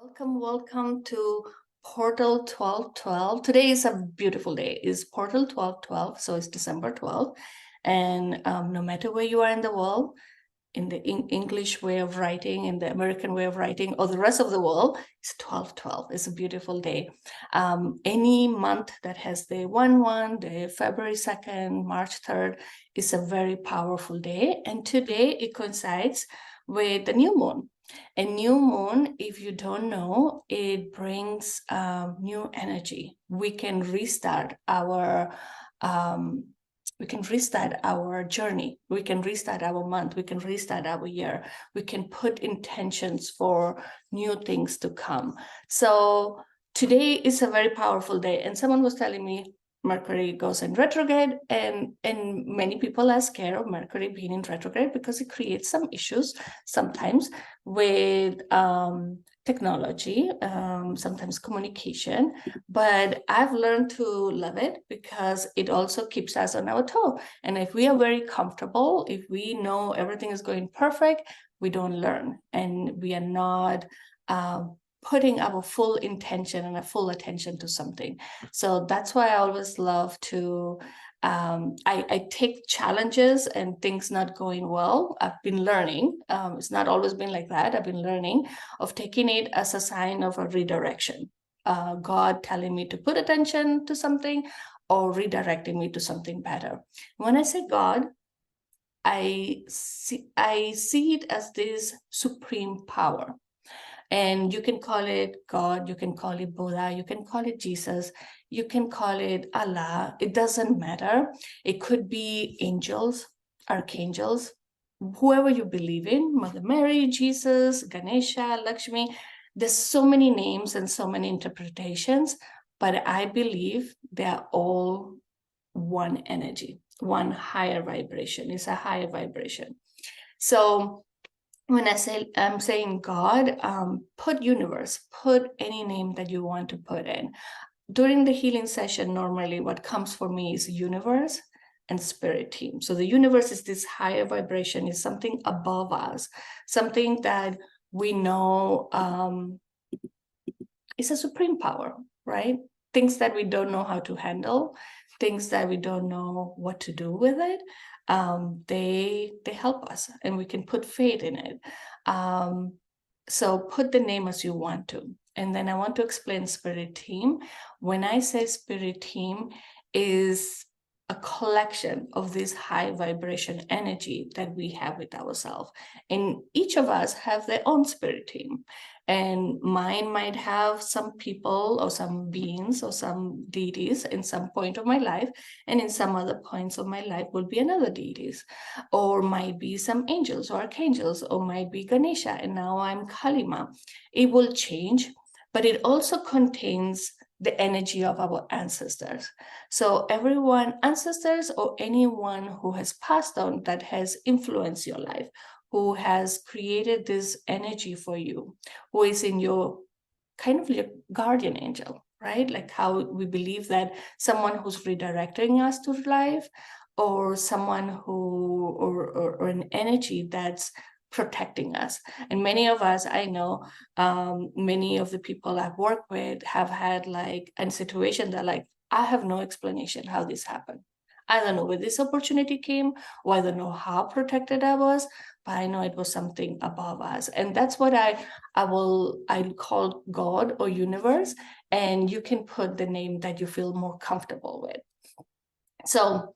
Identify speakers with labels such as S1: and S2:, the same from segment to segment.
S1: Welcome to Portal 1212. Today is a beautiful day. It's Portal 1212, so it's December 12th. And no matter where you are in the world, in the English way of writing, in the American way of writing, or the rest of the world, it's 1212. It's a beautiful day. Any month that has the 1-1, the February 2nd, March 3rd, is a very powerful day. And today it coincides with the new moon. A new moon, if you don't know, it brings new energy. We can restart our journey. We can restart our month. We can restart our year. We can put intentions for new things to come. So today is a very powerful day. And someone was telling me Mercury goes in retrograde, and many people are scared of Mercury being in retrograde because it creates some issues sometimes with technology, sometimes communication, but I've learned to love it because it also keeps us on our toe. And if we are very comfortable, if we know everything is going perfect, we don't learn, and we are not putting our full intention and a full attention to something. So that's why I always love to I take challenges and things not going well. I've been learning. It's not always been like that. I've been learning of taking it as a sign of a redirection. God telling me to put attention to something or redirecting me to something better. When I say God, I see it as this supreme power. And you can call it God, you can call it Buddha, you can call it Jesus, you can call it Allah. It doesn't matter. It could be angels, archangels, whoever you believe in, Mother Mary, Jesus, Ganesha, Lakshmi. There's so many names and so many interpretations, but I believe they're all one energy, one higher vibration. It's a higher vibration. So when I'm saying God, put universe, put any name that you want to put in. During the healing session, normally what comes for me is universe and spirit team. So the universe is this higher vibration, is something above us, something that we know is a supreme power, right? Things that we don't know how to handle, things that we don't know what to do with it. They help us, and we can put faith in it. So put the name as you want to. And then I want to explain spirit team. When I say spirit team, is a collection of this high vibration energy that we have with ourselves. And each of us have their own spirit team. And mine might have some people or some beings or some deities in some point of my life, and in some other points of my life will be another deities, or might be some angels or archangels, or might be Ganesha, and now I'm Kalima. It will change, but it also contains the energy of our ancestors. So everyone, ancestors or anyone who has passed on that has influenced your life, who has created this energy for you, who is in your kind of your guardian angel, right? Like how we believe that someone who's redirecting us to life, or someone who, or an energy that's protecting us. And many of us, I know, many of the people I've worked with have had like a situation that like, I have no explanation how this happened. I don't know where this opportunity came, or I don't know how protected I was, but I know it was something above us. And that's what I'll call God or universe. And you can put the name that you feel more comfortable with. So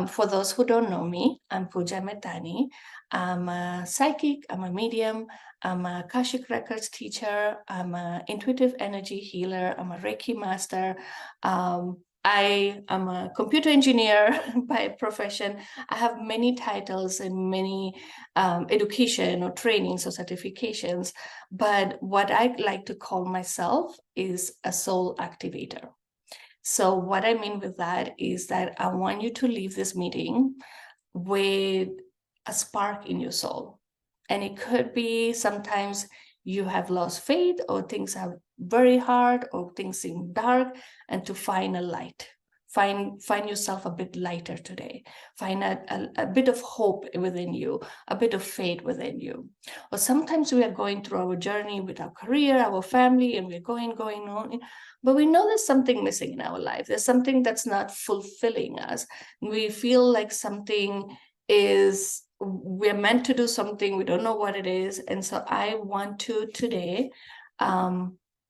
S1: for those who don't know me, I'm Pooja Metani. I'm a psychic, I'm a medium, I'm a Akashic Records teacher, I'm an intuitive energy healer, I'm a Reiki master. I am a computer engineer by profession. I have many titles and many education or trainings or certifications, but what I like to call myself is a soul activator. So what I mean with that is that I want you to leave this meeting with a spark in your soul. And it could be sometimes you have lost faith, or things are very hard, or things seem dark, and to find a light, Find yourself a bit lighter today. Find a bit of hope within you, a bit of faith within you. Or sometimes we are going through our journey with our career, our family, and we're going on, but we know there's something missing in our life. There's something that's not fulfilling us. We feel like we're meant to do something, we don't know what it is. And so I want to today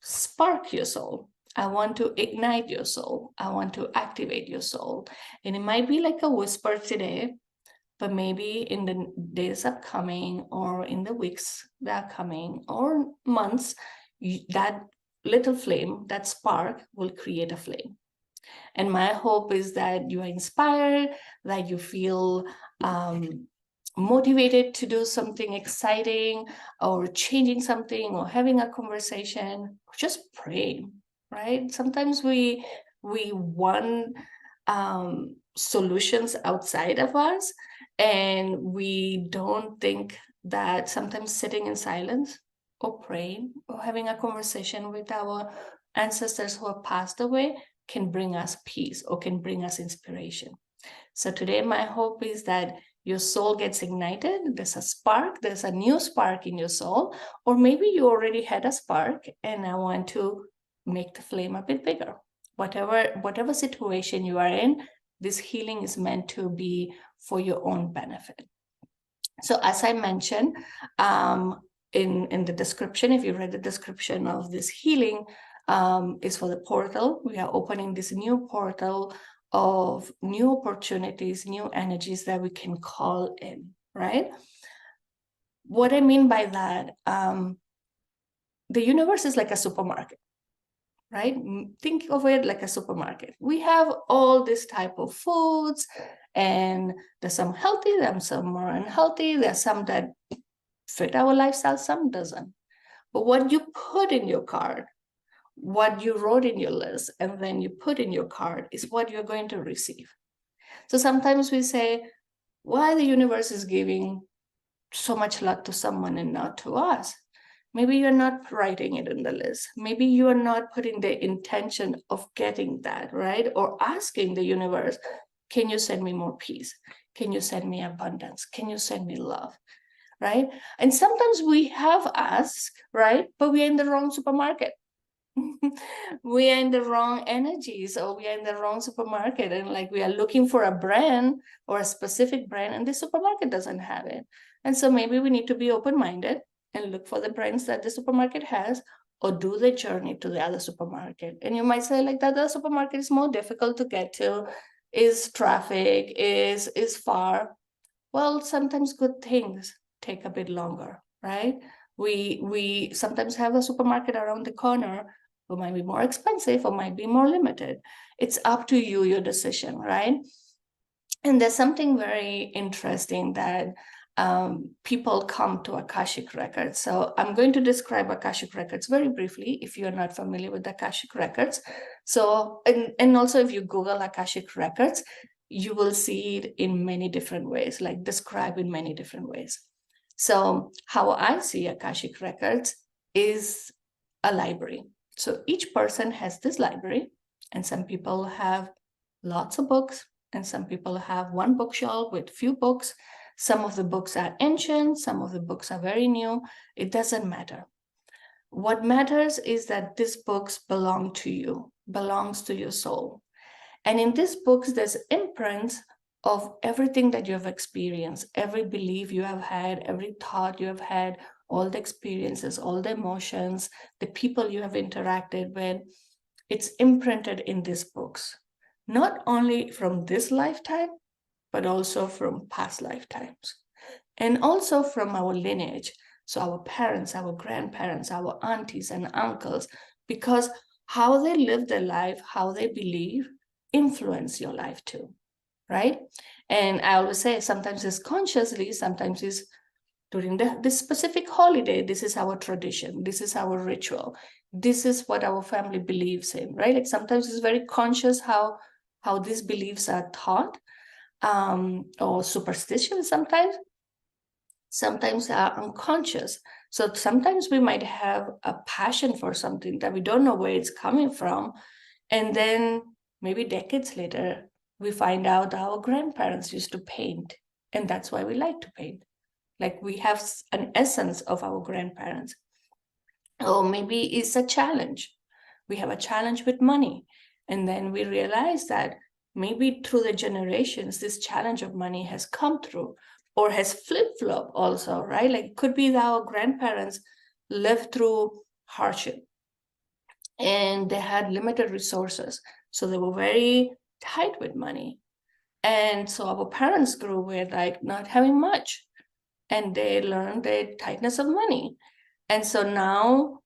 S1: spark your soul. I want to ignite your soul. I want to activate your soul. And it might be like a whisper today, but maybe in the days upcoming, or in the weeks that are coming, or months, that little flame, that spark will create a flame. And my hope is that you are inspired, that you feel motivated to do something exciting, or changing something, or having a conversation, or just praying. Right? Sometimes we want solutions outside of us, and we don't think that sometimes sitting in silence, or praying, or having a conversation with our ancestors who have passed away can bring us peace, or can bring us inspiration. So today my hope is that your soul gets ignited. There's a spark, there's a new spark in your soul, or maybe you already had a spark, and I want to make the flame a bit bigger. Whatever situation you are in, this healing is meant to be for your own benefit. So as I mentioned in the description, if you read the description of this healing, is for the portal. We are opening this new portal of new opportunities, new energies that we can call in, right? What I mean by that, the universe is like a supermarket, right? Think of it like a supermarket. We have all this type of foods, and there's some healthy, there's some more unhealthy, there's some that fit our lifestyle, some doesn't. But what you put in your cart, what you wrote in your list, and then you put in your cart is what you're going to receive. So sometimes we say, why the universe is giving so much luck to someone and not to us? Maybe you're not writing it in the list. Maybe you are not putting the intention of getting that, right? Or asking the universe, can you send me more peace? Can you send me abundance? Can you send me love? Right? And sometimes we have asked, right? But we are in the wrong supermarket. We are in the wrong energies, or we are in the wrong supermarket, and like we are looking for a brand or a specific brand, and the supermarket doesn't have it. And so maybe we need to be open-minded and look for the brands that the supermarket has, or do the journey to the other supermarket. And you might say, like, that the supermarket is more difficult to get to, is traffic, is far. Well, sometimes good things take a bit longer, right? We sometimes have a supermarket around the corner who might be more expensive or might be more limited. It's up to you, your decision, right? And there's something very interesting that people come to Akashic Records. So I'm going to describe Akashic Records very briefly if you're not familiar with Akashic Records. So, and also if you Google Akashic Records, you will see it in many different ways, like described in many different ways. So how I see Akashic Records is a library. So each person has this library, and some people have lots of books, and some people have one bookshelf with few books. Some of the books are ancient, some of the books are very new. It doesn't matter. What matters is that these books belong to you, belongs to your soul. And in these books, there's imprints of everything that you have experienced, every belief you have had, every thought you have had, all the experiences, all the emotions, the people you have interacted with. It's imprinted in these books, not only from this lifetime, but also from past lifetimes, and also from our lineage. So our parents, our grandparents, our aunties and uncles, because how they live their life, how they believe, influence your life too, right? And I always say, sometimes it's consciously, sometimes it's during this specific holiday. This is our tradition, this is our ritual, this is what our family believes in, right? Like sometimes it's very conscious how these beliefs are taught, or superstition sometimes are unconscious. So sometimes we might have a passion for something that we don't know where it's coming from, and then maybe decades later, we find out our grandparents used to paint, and that's why we like to paint. Like we have an essence of our grandparents. Or maybe it's a challenge. We have a challenge with money. And then we realize that maybe through the generations, this challenge of money has come through or has flip-flop also, right? Like it could be that our grandparents lived through hardship and they had limited resources. So they were very tight with money. And so our parents grew with like not having much, and they learned the tightness of money. And so now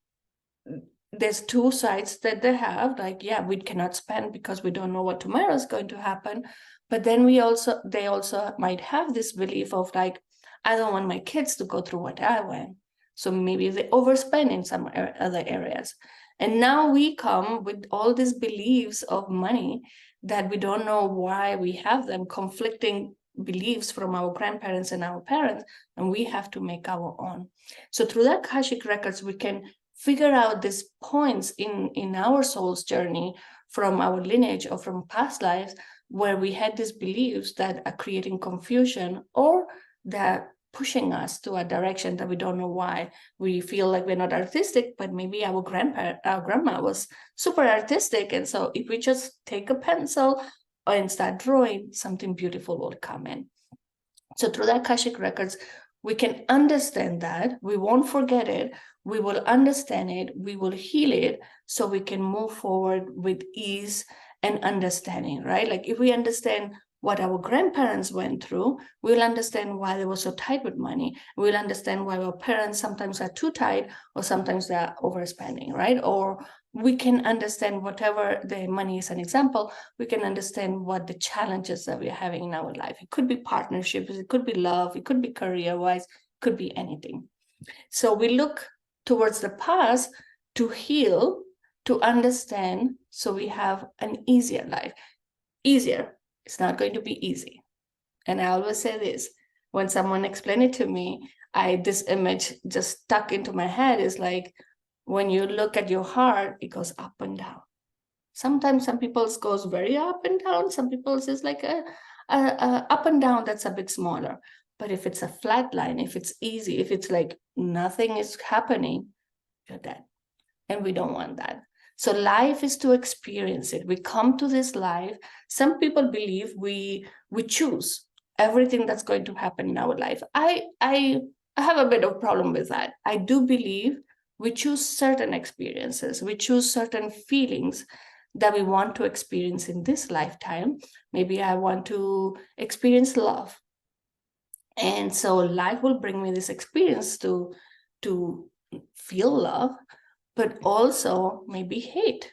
S1: there's two sides that they have, like, yeah, we cannot spend because we don't know what tomorrow is going to happen. But then they also might have this belief of like, I don't want my kids to go through what I went. So maybe they overspend in some other areas. And now we come with all these beliefs of money that we don't know why we have them, conflicting beliefs from our grandparents and our parents, and we have to make our own. So through the Akashic records, we can figure out these points in our soul's journey from our lineage or from past lives where we had these beliefs that are creating confusion or that pushing us to a direction that we don't know why. We feel like we're not artistic, but maybe our grandma was super artistic. And so if we just take a pencil and start drawing, something beautiful will come in. So through the Akashic records, we can understand that. We won't forget it. We will understand it. We will heal it so we can move forward with ease and understanding, right? Like if we understand what our grandparents went through, we'll understand why they were so tight with money. We'll understand why our parents sometimes are too tight or sometimes they're overspending, right? Or we can understand whatever the money is an example, we can understand what the challenges that we're having in our life. It could be partnerships, it could be love, it could be career-wise, it could be anything. So we look towards the past to heal, to understand, so we have an easier life. Easier. It's not going to be easy. And I always say this, when someone explained it to me, this image just stuck into my head is like, when you look at your heart, it goes up and down. Sometimes some people's goes very up and down. Some people's is like a up and down that's a bit smaller. But if it's a flat line, if it's easy, if it's like nothing is happening, you're dead. And we don't want that. So life is to experience it. We come to this life. Some people believe we choose everything that's going to happen in our life. I have a bit of problem with that. I do believe we choose certain experiences. We choose certain feelings that we want to experience in this lifetime. Maybe I want to experience love. And so life will bring me this experience to feel love, but also maybe hate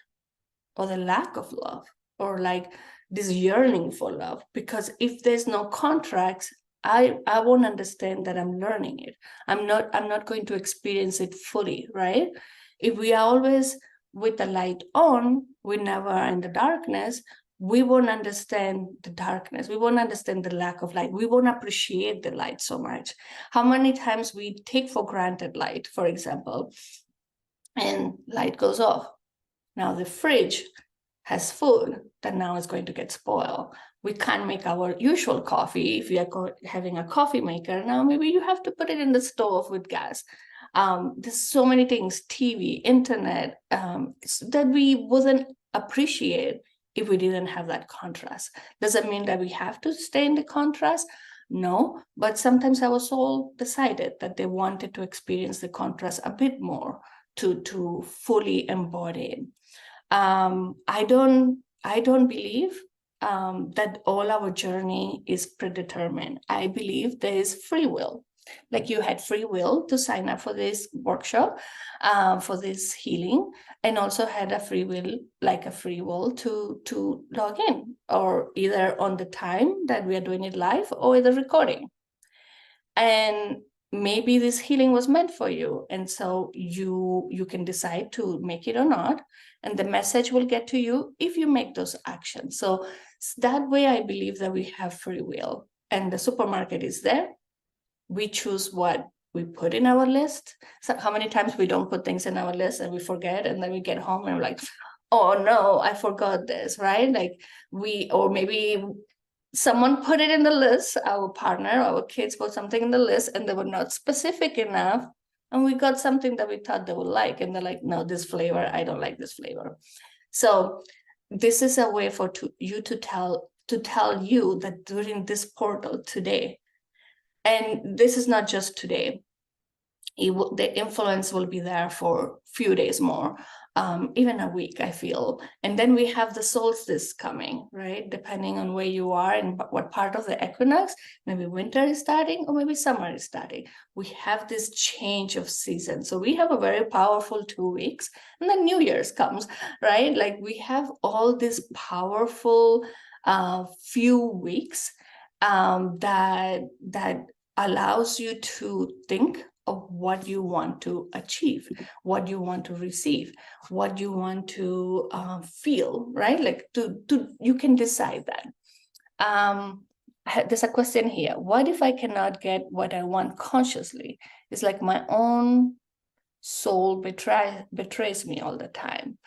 S1: or the lack of love or like this yearning for love. Because if there's no contracts, I won't understand that I'm learning it. I'm not going to experience it fully, right? If we are always with the light on, we never are in the darkness, we won't understand the darkness. We won't understand the lack of light. We won't appreciate the light so much. How many times we take for granted light, for example, and light goes off. Now the fridge has food that now is going to get spoiled. We can't make our usual coffee if we are having a coffee maker. Now maybe you have to put it in the stove with gas. There's so many things, TV, internet, that we wouldn't appreciate if we didn't have that contrast. Does it mean that we have to stay in the contrast? No, but sometimes our soul decided that they wanted to experience the contrast a bit more to fully embody it. I don't believe that all our journey is predetermined. I believe there is free will. Like you had free will to sign up for this workshop, for this healing, and also had a free will, like a free will to log in, or either on the time that we are doing it live or the recording. And maybe this healing was meant for you, and so you can decide to make it or not, and the message will get to you if you make those actions. So that way I believe that we have free will, and the supermarket is there. We choose what we put in our list. So how many times we don't put things in our list and we forget, and then we get home and we're like, oh no, I forgot this, right? Like or maybe someone put it in the list, our partner, our kids put something in the list and they were not specific enough. And we got something that we thought they would like. And they're like, no, this flavor, I don't like this flavor. So this is a way for you to tell you that during this portal today, and this is not just today, the influence will be there for a few days more, even a week, I feel. And then we have the solstice coming, right? Depending on where you are and what part of the equinox, maybe winter is starting or maybe summer is starting. We have this change of season. So we have a very powerful 2 weeks, and then New Year's comes, right? Like we have all this powerful few weeks that allows you to think of what you want to achieve, what you want to receive, what you want to feel, right? Like you can decide that. There's a question here. What if I cannot get what I want consciously? It's like my own soul betrays me all the time.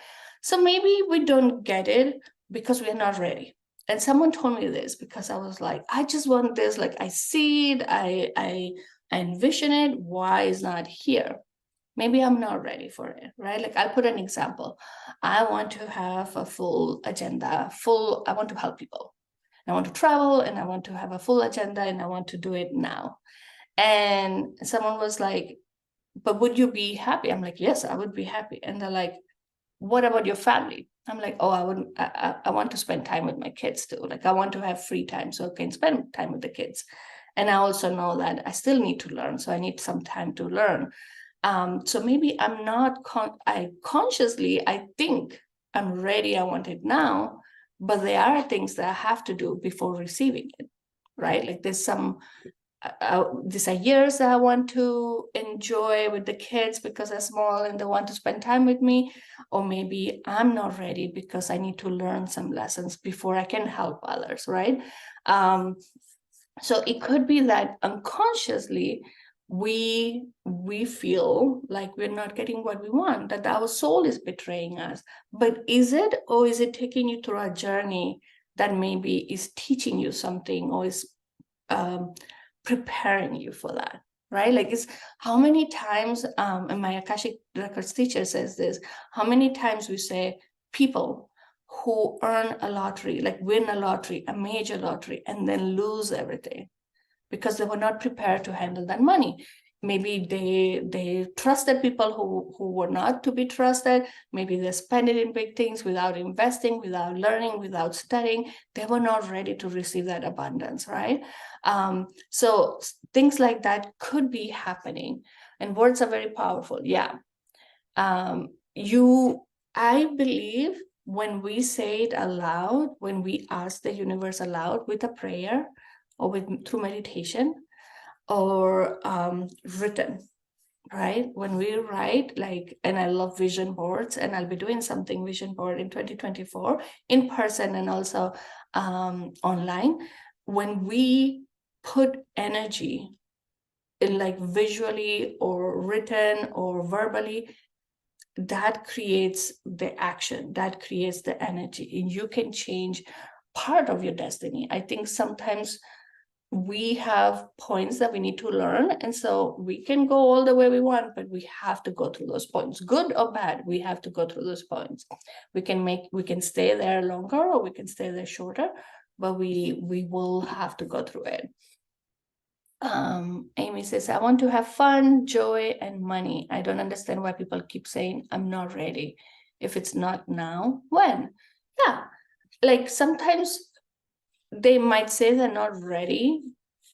S1: So maybe we don't get it because we're not ready. And someone told me this because I was like, I just want this. Like I see it, I envision it. Why is not here? Maybe I'm not ready for it, right? Like I'll put an example. I want to have a full agenda, I want to help people. I want to travel and I want to have a full agenda and I want to do it now. And someone was like, but would you be happy? I'm like, yes, I would be happy. And they're like, what about your family? I'm like, oh, I want to spend time with my kids too. Like I want to have free time so I can spend time with the kids. And I also know that I still need to learn. So I need some time to learn. So maybe I'm not, I think I'm ready. I want it now, but there are things that I have to do before receiving it, right? Like there's these are years that I want to enjoy with the kids because they're small and they want to spend time with me. Or maybe I'm not ready because I need to learn some lessons before I can help others, right? So it could be that unconsciously we feel like we're not getting what we want, that our soul is betraying us. But is it, or is it taking you through a journey that maybe is teaching you something or is preparing you for that, right? Like it's how many times, and my Akashic Records teacher says this, how many times we say people who earn a lottery, like win a lottery, a major lottery, and then lose everything because they were not prepared to handle that money. Maybe they trusted people who were not to be trusted. Maybe they spent it in big things without investing, without learning, without studying. They were not ready to receive that abundance, right? So things like that could be happening. And words are very powerful. Yeah. I believe when we say it aloud, when we ask the universe aloud with a prayer or through meditation or written, right? When we write, like, and I love vision boards, and I'll be doing something vision board in 2024 in person and also online. When we put energy in, like visually or written or verbally, that creates the action, that creates the energy, and you can change part of your destiny. I think sometimes we have points that we need to learn, and so we can go all the way we want, but we have to go through those points, good or bad. We have to go through those points. We can stay there longer or we can stay there shorter, but we will have to go through it. Amy says, I want to have fun, joy, and money. I don't understand why people keep saying I'm not ready. If it's not now, when? Yeah, like sometimes they might say they're not ready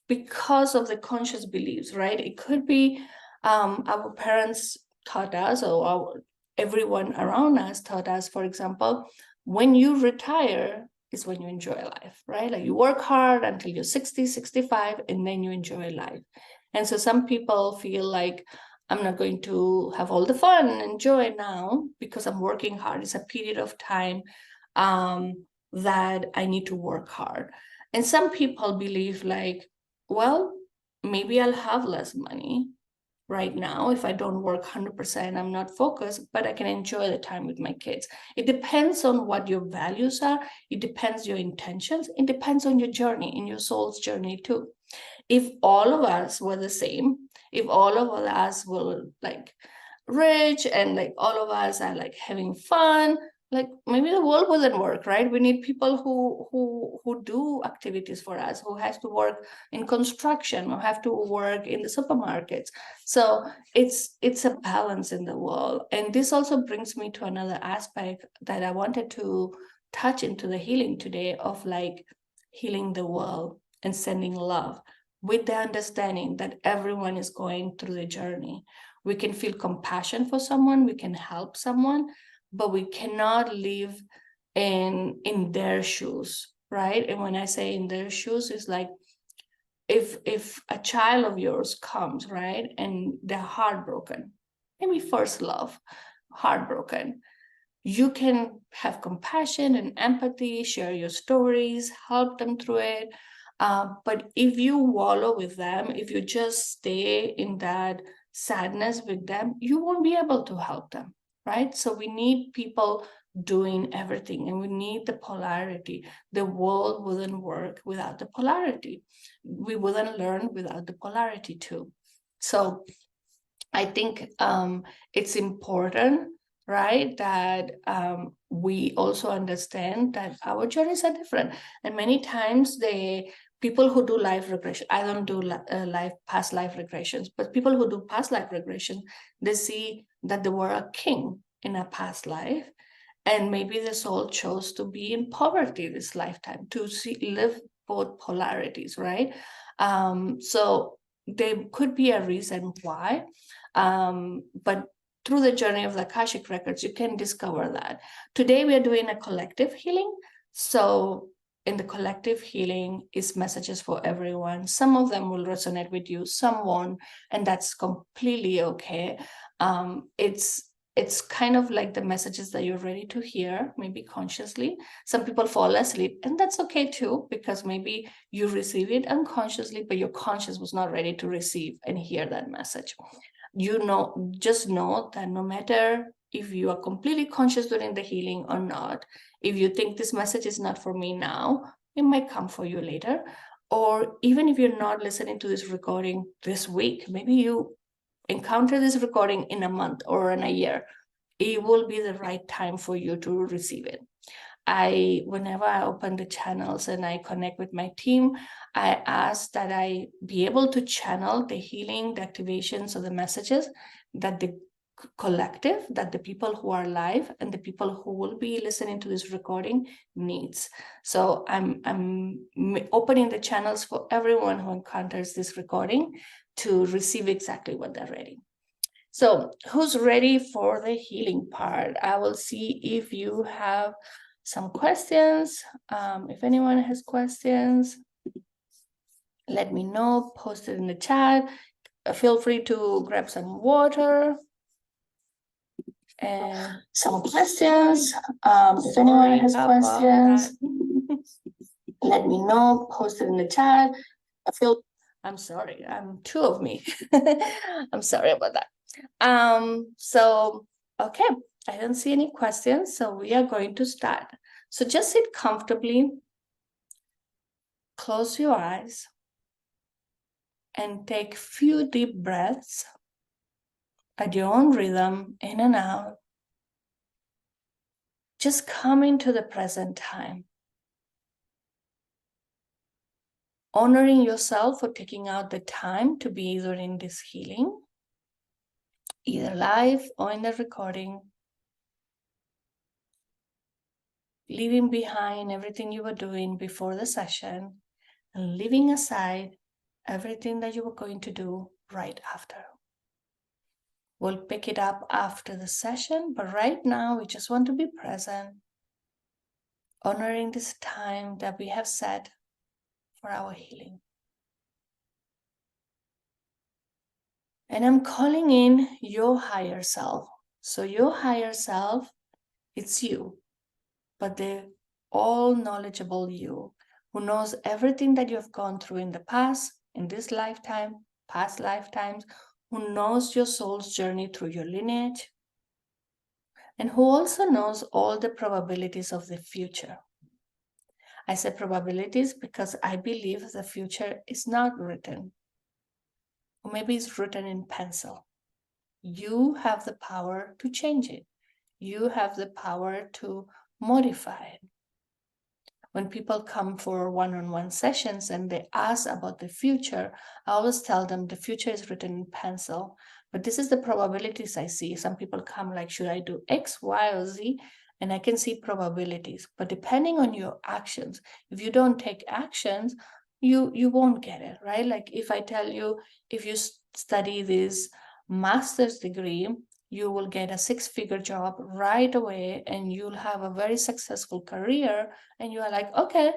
S1: because of the conscious beliefs, right? It could be our parents taught us, or everyone around us taught us, for example, when you retire is when you enjoy life, right? Like you work hard until you're 60, 65, and then you enjoy life. And so some people feel like, I'm not going to have all the fun and joy now because I'm working hard. It's a period of time that I need to work hard. And some people believe like, well, maybe I'll have less money, right now. If I don't work 100%, I'm not focused, but I can enjoy the time with my kids. It depends on what your values are. It depends your intentions. It depends on your journey, in your soul's journey too. If all of us were the same, if all of us were like rich and like all of us are like having fun, like maybe the world wouldn't work, right? We need people who do activities for us, who has to work in construction or have to work in the supermarkets. So it's a balance in the world. And this also brings me to another aspect that I wanted to touch into the healing today, of like healing the world and sending love, with the understanding that everyone is going through the journey. We can feel compassion for someone, we can help someone, but we cannot live in their shoes, right? And when I say in their shoes, it's like if a child of yours comes, right, and they're heartbroken, maybe first love, heartbroken, you can have compassion and empathy, share your stories, help them through it. But if you wallow with them, if you just stay in that sadness with them, you won't be able to help them, right? So we need people doing everything, and we need the polarity. The world wouldn't work without the polarity. We wouldn't learn without the polarity too. So I think it's important, right, that we also understand that our journeys are different. And many times the people who do life regression, I don't do past life regressions, but people who do past life regression, they see that they were a king in a past life. And maybe the soul chose to be in poverty this lifetime, to live both polarities, right? So there could be a reason why. But through the journey of the Akashic Records, you can discover that. Today, we are doing a collective healing. So in the collective healing is messages for everyone. Some of them will resonate with you, some won't, and that's completely okay. It's kind of like the messages that you're ready to hear, maybe consciously. Some people fall asleep, and that's okay too, because maybe you receive it unconsciously, but your conscious was not ready to receive and hear that message. Just know that no matter if you are completely conscious during the healing or not, if you think this message is not for me now, it might come for you later. Or even if you're not listening to this recording this week, maybe you encounter this recording in a month or in a year, it will be the right time for you to receive it. Whenever I open the channels and I connect with my team, I ask that I be able to channel the healing, the activations of the messages that the collective, that the people who are live and the people who will be listening to this recording needs. So I'm opening the channels for everyone who encounters this recording to receive exactly what they're ready. So who's ready for the healing part? I will see if you have some questions. If anyone has questions, let me know, post it in the chat. Feel free to grab some water and some questions. If anyone has questions, let me know, post it in the chat. I'm sorry, two of me. I'm sorry about that. So, okay, I don't see any questions, so we are going to start. So just sit comfortably, close your eyes, and take few deep breaths at your own rhythm, in and out. Just come into the present time, honoring yourself for taking out the time to be either in this healing, either live or in the recording, leaving behind everything you were doing before the session and leaving aside everything that you were going to do right after. We'll pick it up after the session, but right now we just want to be present, honoring this time that we have set for our healing. And I'm calling in your higher self. So your higher self, it's you, but the all knowledgeable you, who knows everything that you have gone through in the past, in this lifetime, past lifetimes, who knows your soul's journey through your lineage, and who also knows all the probabilities of the future. I say probabilities because I believe the future is not written, or maybe it's written in pencil. You have the power to change it. You have the power to modify it. When people come for one-on-one sessions and they ask about the future, I always tell them the future is written in pencil, but this is the probabilities I see. Some people come like, should I do X, Y, or Z? And I can see probabilities, but depending on your actions, if you don't take actions, you won't get it, right? Like if I tell you, if you study this master's degree, you will get a six-figure job right away and you'll have a very successful career, and you are like, okay,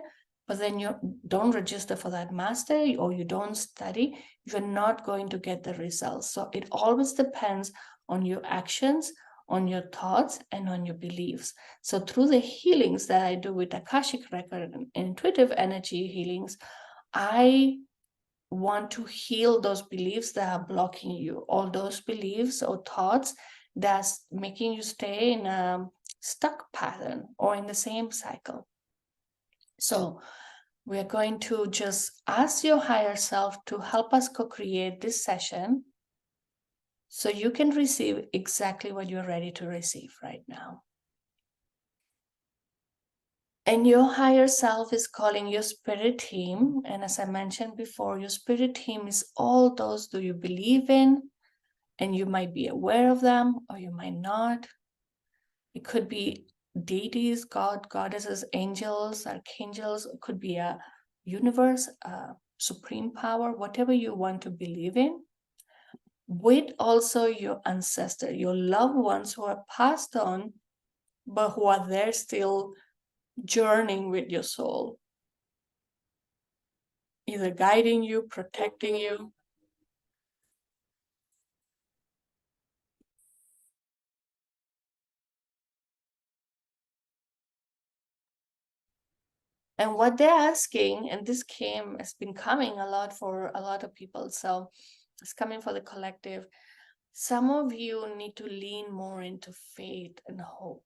S1: but then you don't register for that master or you don't study, you're not going to get the results. So it always depends on your actions, on your thoughts, and on your beliefs. So through the healings that I do with Akashic record and intuitive energy healings, I want to heal those beliefs that are blocking you, all those beliefs or thoughts that's making you stay in a stuck pattern or in the same cycle. So we're going to just ask your higher self to help us co-create this session so you can receive exactly what you're ready to receive right now. And your higher self is calling your spirit team. And as I mentioned before, your spirit team is all those do you believe in, and you might be aware of them or you might not. It could be deities, God, goddesses, angels, archangels. It could be a universe, a supreme power, whatever you want to believe in. With also your ancestor, your loved ones who are passed on, but who are there still journeying with your soul, either guiding you, protecting you. And what they're asking, and this has been coming a lot for a lot of people, so it's coming for the collective. Some of you need to lean more into faith and hope.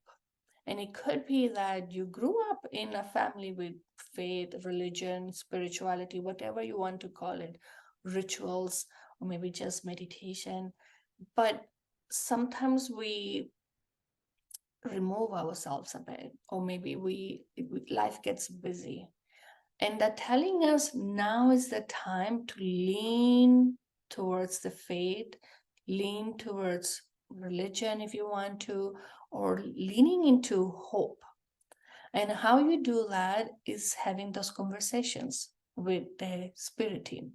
S1: And it could be that you grew up in a family with faith, religion, spirituality, whatever you want to call it, rituals, or maybe just meditation. But sometimes we remove ourselves a bit, or maybe life gets busy. And they're telling us now is the time to lean towards the faith, lean towards religion if you want to, or leaning into hope. And how you do that is having those conversations with the spirit team.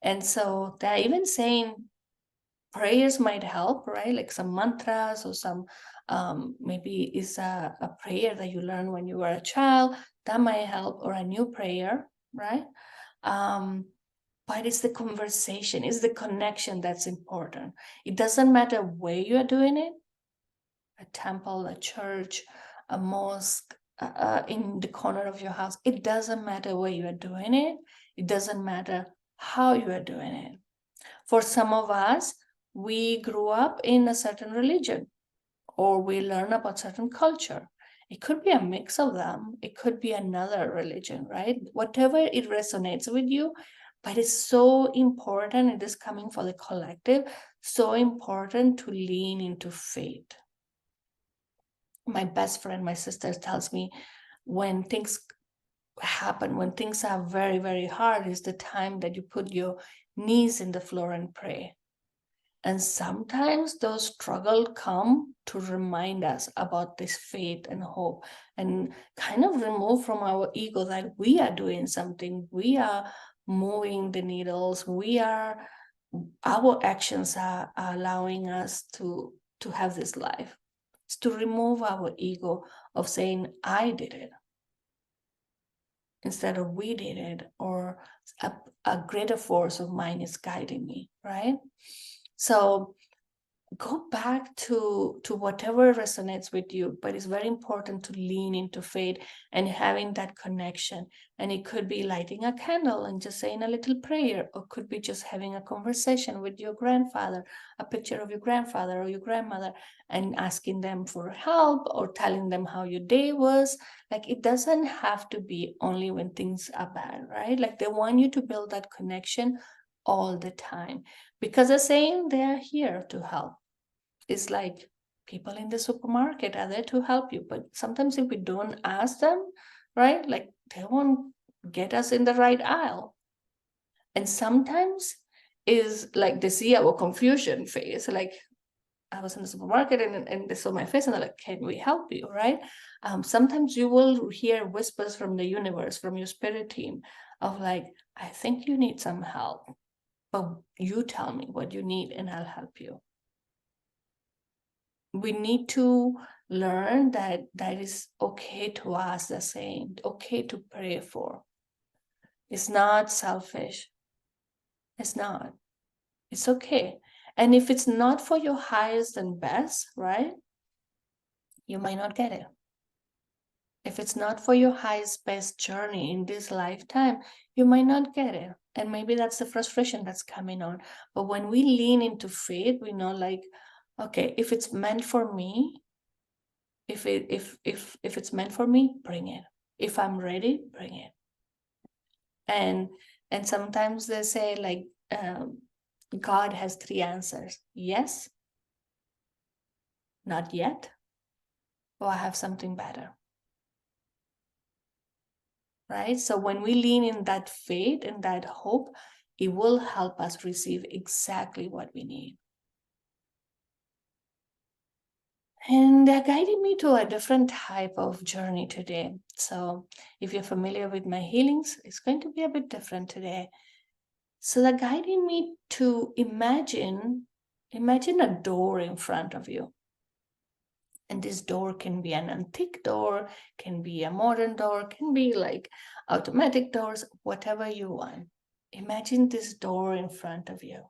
S1: And so they're even saying prayers might help, right? Like some mantras or some, maybe is a prayer that you learned when you were a child, that might help, or a new prayer, right? But it's the conversation, it's the connection that's important. It doesn't matter where you are doing it, a temple, a church, a mosque, in the corner of your house. It doesn't matter where you are doing it. It doesn't matter how you are doing it. For some of us, we grew up in a certain religion, or we learn about certain culture. It could be a mix of them. It could be another religion, right? Whatever it resonates with you, but it's so important, it is coming for the collective, so important to lean into faith. My best friend, my sister, tells me when things happen, when things are very, very hard, is the time that you put your knees in the floor and pray. And sometimes those struggles come to remind us about this faith and hope, and kind of remove from our ego that we are doing something, we are moving the needles, our actions are allowing us to have this life. It's to remove our ego of saying, I did it, instead of we did it, or a greater force of mine is guiding me, right? So go back to whatever resonates with you, but it's very important to lean into faith and having that connection. And it could be lighting a candle and just saying a little prayer, or could be just having a conversation with your grandfather, a picture of your grandfather or your grandmother, and asking them for help or telling them how your day was. Like, it doesn't have to be only when things are bad, right? Like, they want you to build that connection all the time, because they're saying they're here to help. It's like people in the supermarket are there to help you, but sometimes if we don't ask them, right, like, they won't get us in the right aisle. And sometimes is like they see our confusion face, like, I was in the supermarket and they saw my face and they're like, can we help you, right? Sometimes you will hear whispers from the universe, from your spirit team, of like, I think you need some help, but you tell me what you need and I'll help you. We need to learn that is okay to ask the same, okay to pray for. It's not selfish. It's not. It's okay. And if it's not for your highest and best, right, you might not get it. If it's not for your highest best journey in this lifetime, you might not get it. And maybe that's the frustration that's coming on. But when we lean into faith, we know, like, okay, if it's meant for me, if it's meant for me, bring it. If I'm ready, bring it. And sometimes they say, like, God has 3 answers: yes, not yet, or I have something better. Right? So when we lean in that faith and that hope, it will help us receive exactly what we need. And they're guiding me to a different type of journey today. So if you're familiar with my healings, it's going to be a bit different today. So they're guiding me to imagine a door in front of you. And this door can be an antique door, can be a modern door, can be like automatic doors, whatever you want. Imagine this door in front of you.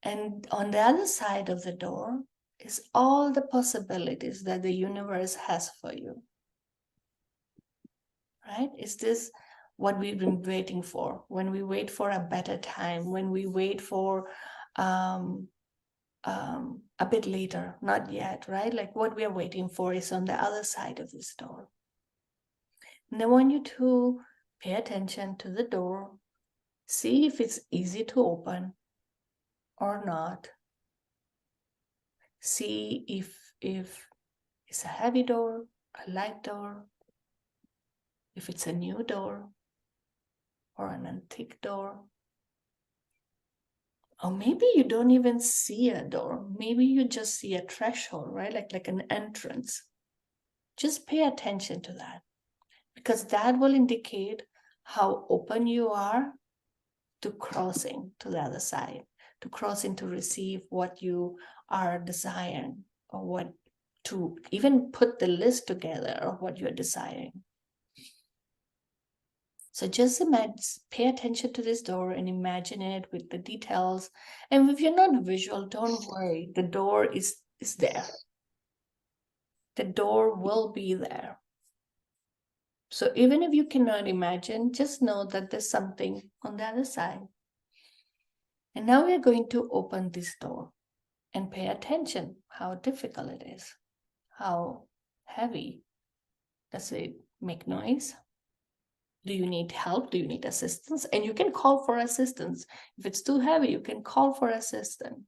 S1: And on the other side of the door is all the possibilities that the universe has for you. Right? Is this what we've been waiting for? When we wait for a better time, when we wait for a bit later, not yet, right? Like, what we are waiting for is on the other side of this door. And I want you to pay attention to the door, see if it's easy to open or not. See if it's a heavy door, a light door, if it's a new door or an antique door. Or maybe you don't even see a door. Maybe you just see a threshold, right? Like an entrance. Just pay attention to that, because that will indicate how open you are to crossing to the other side, to crossing to receive what you are desiring, or what to even put the list together of what you're desiring. So just imagine, pay attention to this door and imagine it with the details. And if you're not visual, don't worry. The door is there. The door will be there. So even if you cannot imagine, just know that there's something on the other side. And now we are going to open this door and pay attention how difficult it is. How heavy. Does it make noise? Do you need help? Do you need assistance? And you can call for assistance. If it's too heavy, you can call for assistance.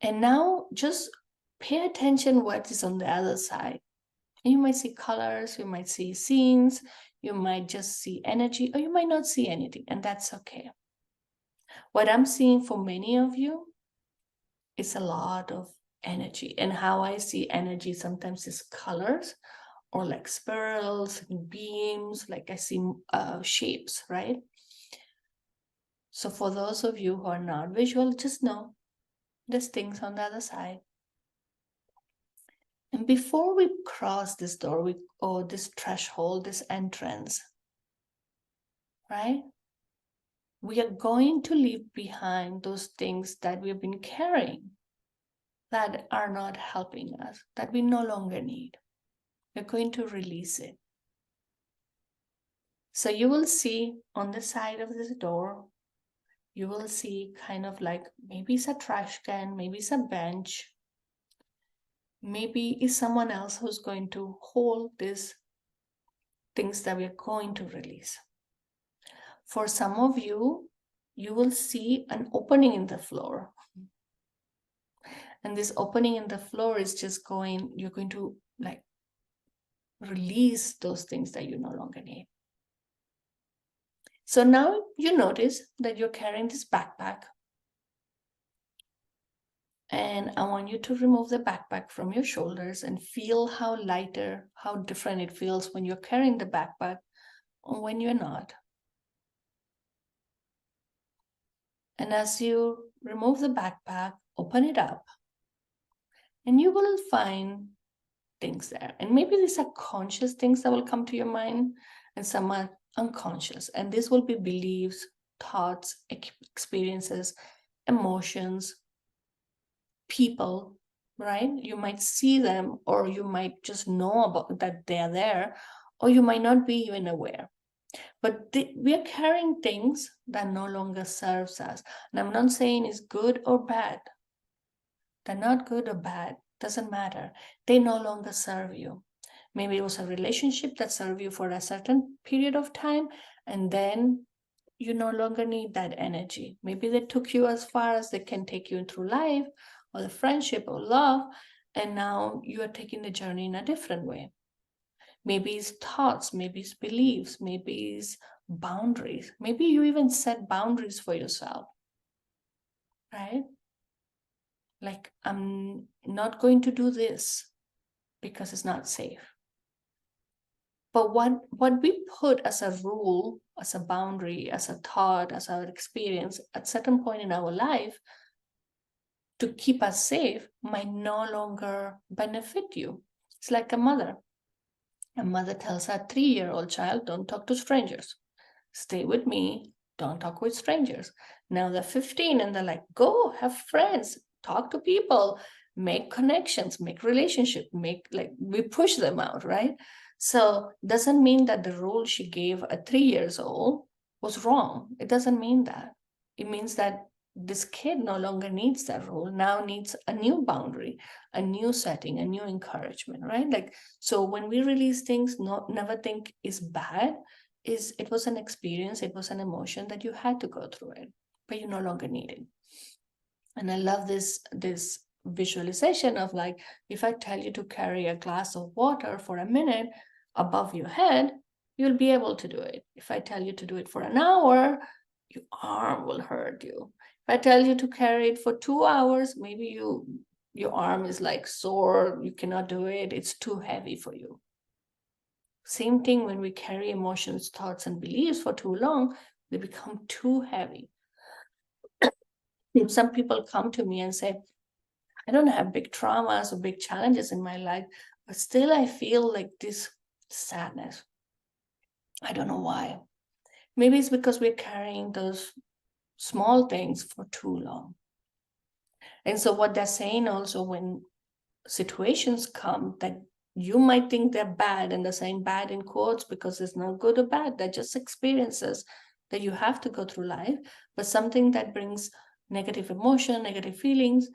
S1: And now just pay attention what is on the other side. And you might see colors, you might see scenes, you might just see energy, or you might not see anything, and that's okay. What I'm seeing for many of you is a lot of energy. And how I see energy sometimes is colors, or like spirals and beams, like I see shapes, right? So for those of you who are not visual, just know there's things on the other side. And before we cross this door, or this threshold, this entrance, right? we are going to leave behind those things that we've been carrying that are not helping us, that we no longer need. We're going to release it. So you will see on the side of this door, you will see kind of like, maybe it's a trash can, maybe it's a bench, maybe it's someone else who's going to hold these things that we're going to release. For some of you, you will see an opening in the floor. And this opening in the floor is just going, you're going to like release those things that you no longer need. So now you notice that you're carrying this backpack. And I want you to remove the backpack from your shoulders and feel how lighter, how different it feels when you're carrying the backpack and when you're not. And as you remove the backpack, open it up, and you will find things there. And maybe these are conscious things that will come to your mind, and some are unconscious. And this will be beliefs, thoughts, experiences, emotions, people, right? You might see them, or you might just know about that they're there, or you might not be even aware. But we are carrying things that no longer serves us. And I'm not saying it's good or bad. They're not good or bad. Doesn't matter. They no longer serve you. Maybe it was a relationship that served you for a certain period of time, and then you no longer need that energy. Maybe they took you as far as they can take you through life, or the friendship or love, and now you are taking the journey in a different way. Maybe it's thoughts, maybe it's beliefs, maybe it's boundaries. Maybe you even set boundaries for yourself, right? Like, I'm not going to do this because it's not safe. But what we put as a rule, as a boundary, as a thought, as our experience at certain point in our life to keep us safe might no longer benefit you. It's like a mother. A mother tells her 3-year-old child, don't talk to strangers. Stay with me. Don't talk with strangers. Now they're 15 and they're like, go have friends, talk to people, make connections, make relationship, we push them out, right? So doesn't mean that the rule she gave at 3 years old was wrong. It doesn't mean that. It means that this kid no longer needs that rule, now needs a new boundary, a new setting, a new encouragement, right? Like, so when we release things, never think is bad. It was an experience, it was an emotion that you had to go through it, but you no longer need it. And I love this visualization of like, if I tell you to carry a glass of water for a minute above your head, you'll be able to do it. If I tell you to do it for an hour, your arm will hurt you. If I tell you to carry it for 2 hours, maybe your arm is like sore, you cannot do it, it's too heavy for you. Same thing when we carry emotions, thoughts, and beliefs for too long, they become too heavy. Some people come to me and say, I don't have big traumas or big challenges in my life, but still I feel like this sadness. I don't know why. Maybe it's because we're carrying those small things for too long. And so what they're saying also, when situations come that you might think they're bad, and they're saying bad in quotes because it's not good or bad, they're just experiences that you have to go through life, but something that brings negative emotion, negative feelings,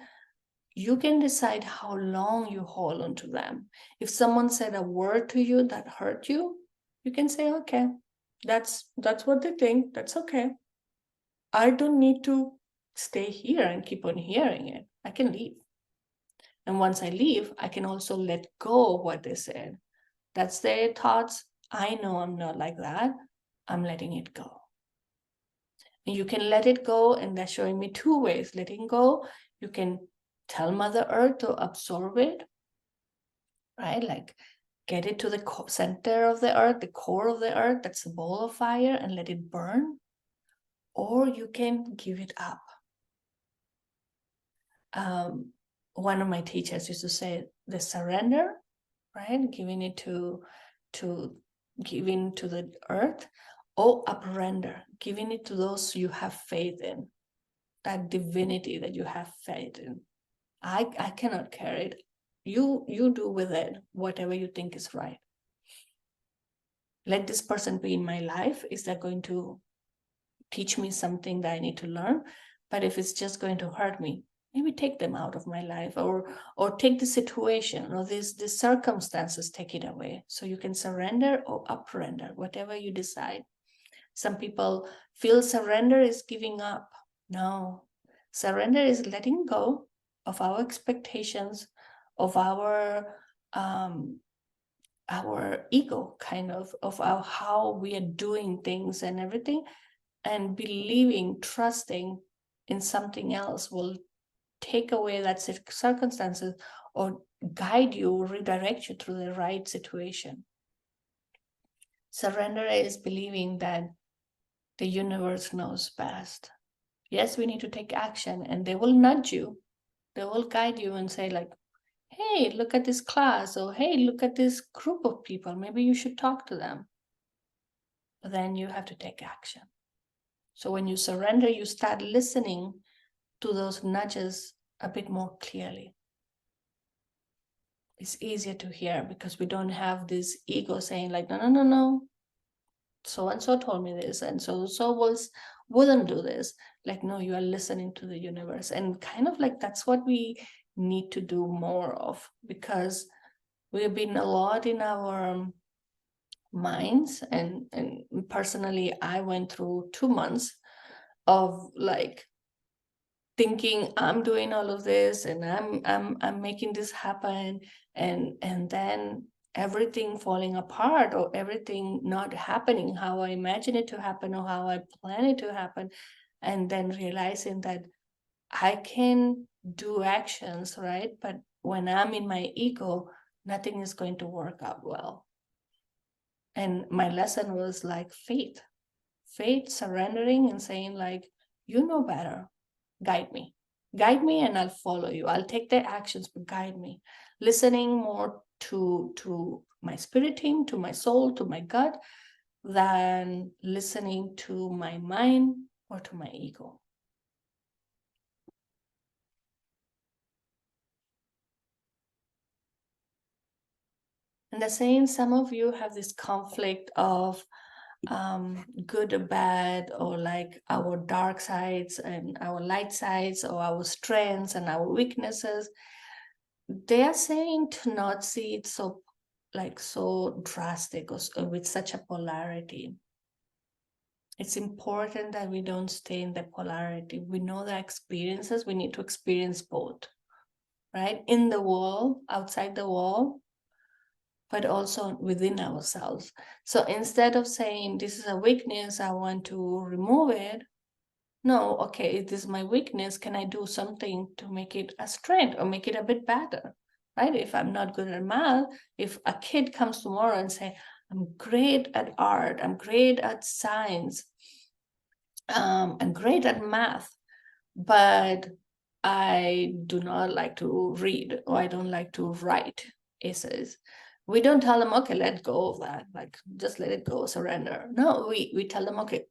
S1: you can decide how long you hold on to them. If someone said a word to you that hurt you, you can say, okay, that's what they think, that's okay. I don't need to stay here and keep on hearing it. I can leave. And once I leave, I can also let go of what they said. That's their thoughts. I know I'm not like that. I'm letting it go. And you can let it go, and they're showing me 2 ways. Letting go, you can tell Mother Earth to absorb it, right? Like, get it to the center of the earth, the core of the earth, that's a ball of fire, and let it burn. Or you can give it up. One of my teachers used to say the surrender, right? Giving it to giving to the earth, or surrender, giving it to those you have faith in, that divinity that you have faith in. I cannot carry it. You do with it whatever you think is right. Let this person be in my life. Is that going to teach me something that I need to learn? But if it's just going to hurt me, maybe take them out of my life, or take the situation or these circumstances, take it away. So you can surrender or surrender, whatever you decide. Some people feel surrender is giving up. No, surrender is letting go of our expectations, of our ego, kind of how we are doing things and everything, and believing, trusting in something else will take away that circumstances or guide you, redirect you through the right situation. Surrender is believing that the universe knows best. Yes, we need to take action, and they will nudge you. They will guide you and say, like, hey, look at this class, or hey, look at this group of people. Maybe you should talk to them. But then you have to take action. So when you surrender, you start listening to those nudges a bit more clearly. It's easier to hear because we don't have this ego saying, like, no, no, no, no, so and so told me this, and so wouldn't do this. Like, no, you are listening to the universe, and kind of like that's what we need to do more of, because we have been a lot in our minds, and personally I went through 2 months of like thinking I'm doing all of this and I'm making this happen, and then everything falling apart, or everything not happening how I imagine it to happen or how I plan it to happen, and then realizing that I can do actions, right? But when I'm in my ego, nothing is going to work out well. And my lesson was like faith, surrendering and saying, like, you know better, guide me. Guide me and I'll follow you. I'll take the actions, but guide me. Listening more to my spirit team, to my soul, to my gut, than listening to my mind or to my ego. And the same, some of you have this conflict of good or bad, or like our dark sides and our light sides, or our strengths and our weaknesses. They are saying to not see it so drastic, or with such a polarity. It's important that we don't stay in the polarity. We know the experiences, we need to experience both, right? In the wall, outside the wall, but also within ourselves. So instead of saying this is a weakness, I want to remove it, no, okay, this is my weakness, can I do something to make it a strength or make it a bit better, right? If I'm not good at math, if a kid comes tomorrow and say, I'm great at art, I'm great at science, I'm great at math, but I do not like to read, or I don't like to write essays. We don't tell them, okay, let go of that. Like, just let it go, surrender. No, we tell them, okay,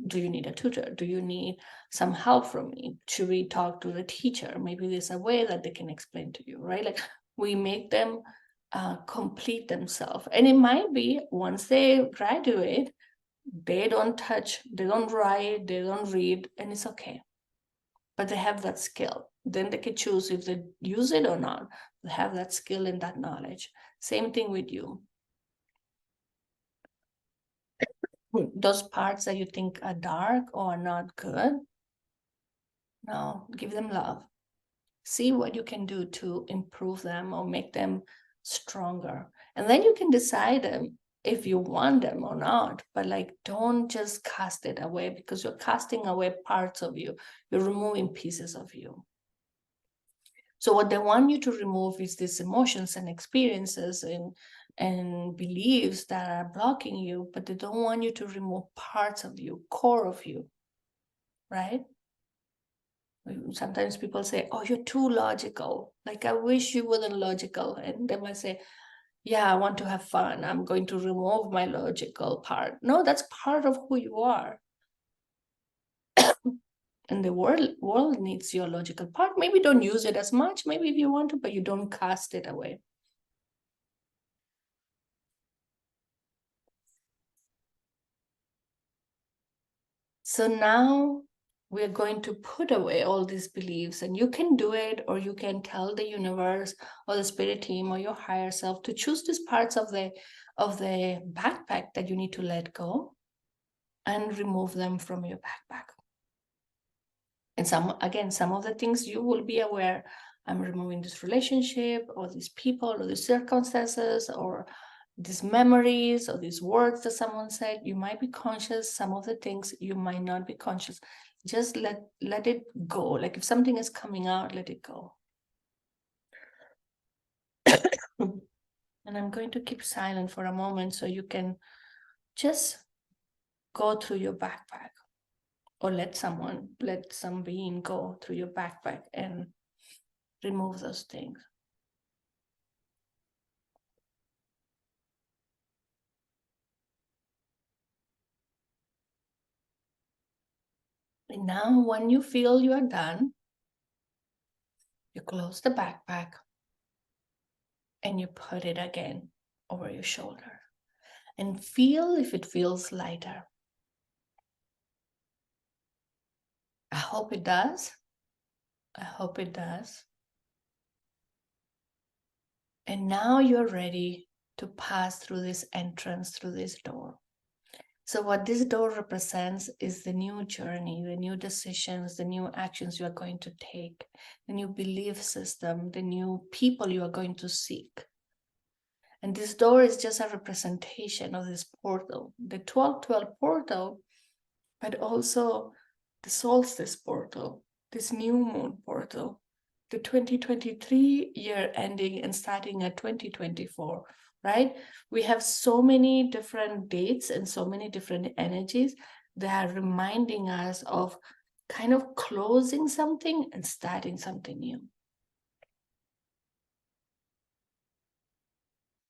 S1: do you need a tutor? Do you need some help from me? Should we talk to the teacher? Maybe there's a way that they can explain to you, right? Like, we make them complete themselves. And it might be once they graduate, they don't touch, they don't write, they don't read, and it's okay. But they have that skill. Then they can choose if they use it or not. They have that skill and that knowledge. Same thing with you. Those parts that you think are dark or are not good, no, give them love. See what you can do to improve them or make them stronger. And then you can decide if you want them or not. But like, don't just cast it away, because you're casting away parts of you. You're removing pieces of you. So what they want you to remove is these emotions and experiences and beliefs that are blocking you, but they don't want you to remove parts of you, core of you, right? Sometimes people say, oh, you're too logical. Like, I wish you weren't logical. And they might say, Yeah, I want to have fun. I'm going to remove my logical part. No, that's part of who you are. And the world needs your logical part. Maybe don't use it as much, maybe if you want to, but you don't cast it away. So now we're going to put away all these beliefs, and you can do it, or you can tell the universe or the spirit team or your higher self to choose these parts of the backpack that you need to let go and remove them from your backpack. And some of the things you will be aware, I'm removing this relationship or these people or these circumstances or these memories or these words that someone said. You might be conscious. Some of the things you might not be conscious. Just let it go. Like if something is coming out, let it go. And I'm going to keep silent for a moment so you can just go through your backpack, or let some being go through your backpack and remove those things. And now when you feel you are done, you close the backpack and you put it again over your shoulder and feel if it feels lighter. I hope it does. I hope it does. And now you're ready to pass through this entrance, through this door. So what this door represents is the new journey, the new decisions, the new actions you are going to take, the new belief system, the new people you are going to seek. And this door is just a representation of this portal, the 1212 portal, but also the solstice portal, this new moon portal, the 2023 year ending and starting at 2024, right? We have so many different dates and so many different energies that are reminding us of kind of closing something and starting something new.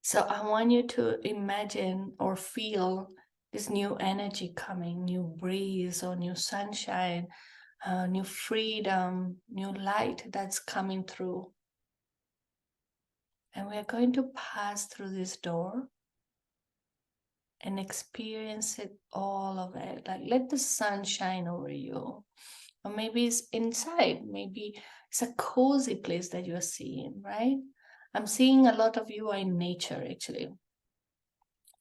S1: So I want you to imagine or feel this new energy coming, new breeze or new sunshine, new freedom, new light that's coming through. And we are going to pass through this door and experience it, all of it. Like let the sun shine over you. Or maybe it's inside, maybe it's a cozy place that you're seeing, right? I'm seeing a lot of you are in nature actually.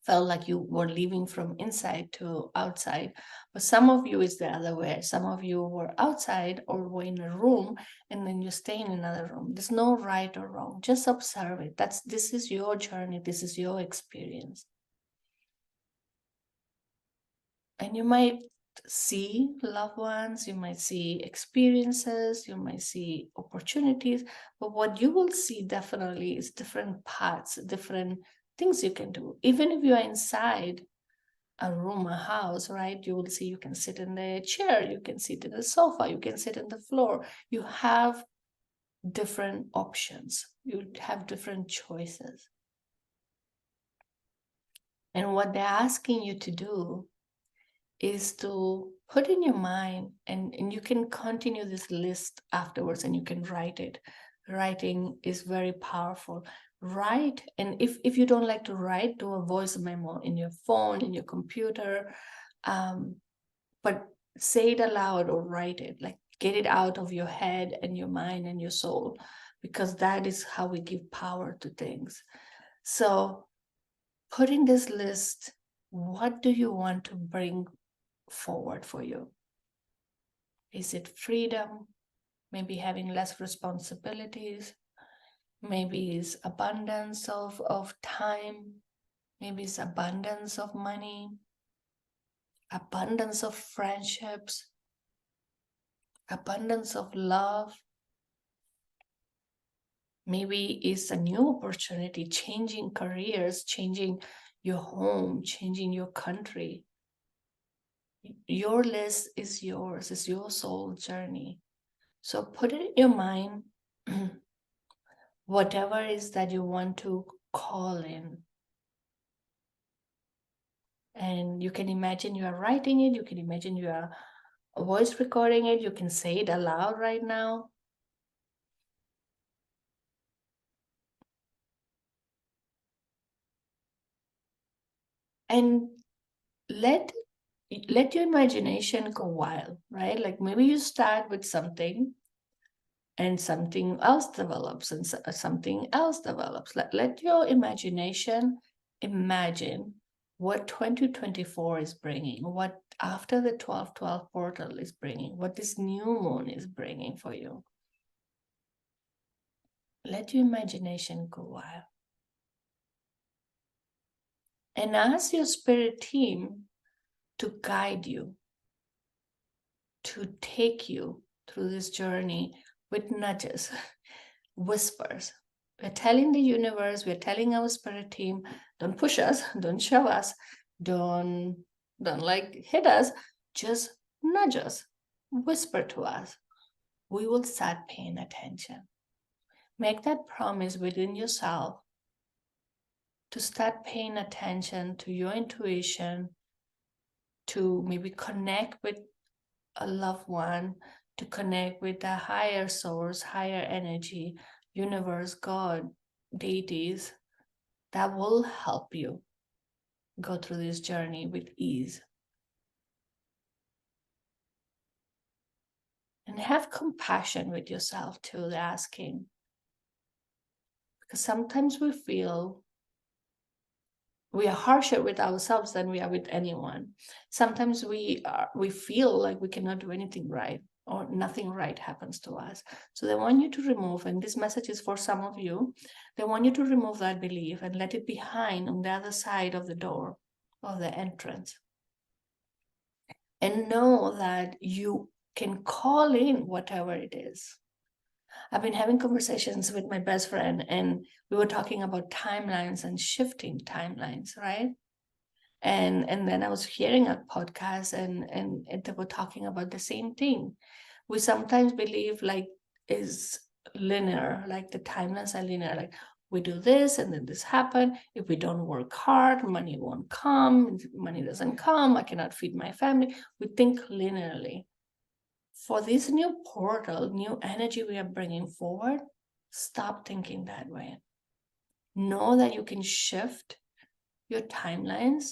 S1: Felt like you were living from inside to outside, but some of you is the other way. Some of you were outside or were in a room and then you stay in another room. There's no right or wrong, just observe it. This is your journey, this is your experience. And you might see loved ones, you might see experiences, you might see opportunities, but what you will see definitely is different paths, different things you can do. Even if you are inside a room, a house, right? You will see you can sit in the chair, you can sit in the sofa, you can sit on the floor. You have different options, you have different choices. And what they're asking you to do is to put in your mind, and you can continue this list afterwards and you can write it. Writing is very powerful. Write, and if you don't like to write, do a voice memo in your phone, in your computer, but say it aloud or write it, like get it out of your head and your mind and your soul, because that is how we give power to things. So put in this list, what do you want to bring forward for you? Is it freedom? Maybe having less responsibilities? Maybe it's abundance of time? Maybe it's abundance of money? Abundance of friendships? Abundance of love? Maybe it's a new opportunity, changing careers, changing your home, changing your country. Your list is yours, it's your soul journey. So put it in your mind, whatever is that you want to call in. And you can imagine you are writing it, you can imagine you are voice recording it, you can say it aloud right now. And let your imagination go wild, right? Like maybe you start with something and something else develops and something else develops. Let your imagination imagine what 2024 is bringing, what after the 12/12 portal is bringing, what this new moon is bringing for you. Let your imagination go wild. And ask your spirit team to guide you, to take you through this journey with nudges, whispers. We're telling the universe, we're telling our spirit team, don't push us, don't shove us, don't like hit us, just nudge us, whisper to us. We will start paying attention. Make that promise within yourself to start paying attention to your intuition, to maybe connect with a loved one, to connect with a higher source, higher energy, universe, God, deities, that will help you go through this journey with ease. And have compassion with yourself too, asking. Because sometimes we feel we are harsher with ourselves than we are with anyone. Sometimes we feel like we cannot do anything right or nothing right happens to us. So they want you to remove, and this message is for some of you, they want you to remove that belief and let it behind on the other side of the door, of the entrance. And know that you can call in whatever it is. I've been having conversations with my best friend, and we were talking about timelines and shifting timelines, right? And then I was hearing a podcast, and they were talking about the same thing. We sometimes believe like is linear, like the timelines are linear, like we do this and then this happen. If we don't work hard, money won't come. If money doesn't come, I cannot feed my family. We think linearly. For this new portal, new energy we are bringing forward, stop thinking that way. Know that you can shift your timelines.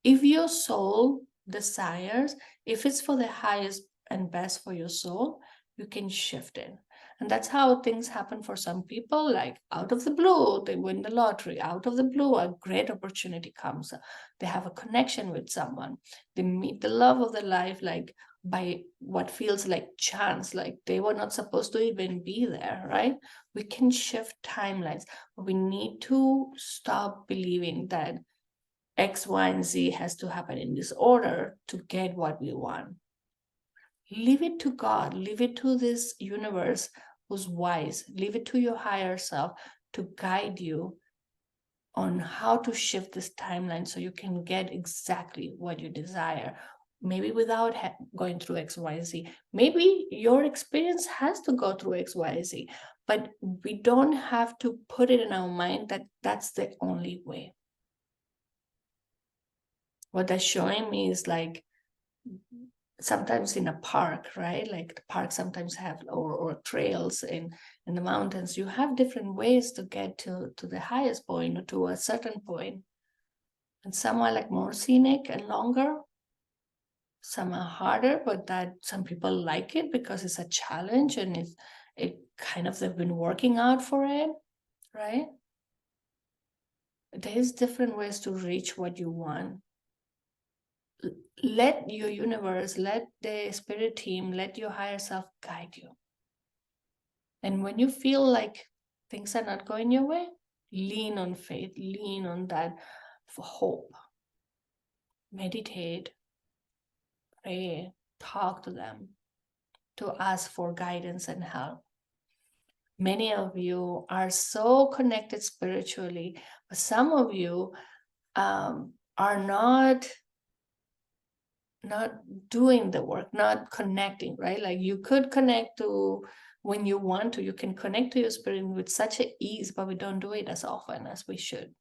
S1: If your soul desires, if it's for the highest and best for your soul, you can shift it. And that's how things happen for some people. Like out of the blue, they win the lottery. Out of the blue, a great opportunity comes. They have a connection with someone. They meet the love of their life, like by what feels like chance, like they were not supposed to even be there, right? We can shift timelines. We need to stop believing that X, Y, and Z has to happen in this order to get what we want. Leave it to God, leave it to this universe who's wise, leave it to your higher self to guide you on how to shift this timeline so you can get exactly what you desire. Maybe without going through XYZ. Maybe your experience has to go through XYZ, but we don't have to put it in our mind that that's the only way. What that's showing me is like sometimes in a park, right? Like the park sometimes have or trails in the mountains, you have different ways to get to the highest point or to a certain point. And some are like more scenic and longer. Some are harder, but that some people like it because it's a challenge and it kind of they've been working out for it, right? There's different ways to reach what you want. Let your universe, let the spirit team, let your higher self guide you. And when you feel like things are not going your way, lean on faith, lean on that for hope. Meditate, pray, talk to them, to ask for guidance and help. Many of you are so connected spiritually, but some of you are not doing the work, not connecting, right? Like you could connect to When you want to, you can connect to your spirit with such an ease, but we don't do it as often as we should.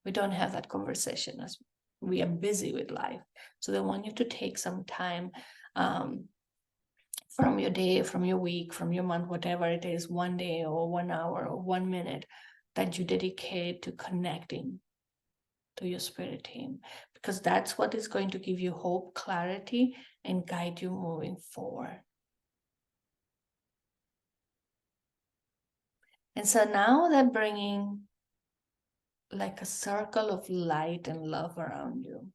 S1: We don't have that conversation as we are busy with life. So they want you to take some time from your day, from your week, from your month, whatever it is, 1 day or 1 hour or 1 minute that you dedicate to connecting to your spirit team, because that's what is going to give you hope, clarity, and guide you moving forward. And so now they're bringing like a circle of light and love around you.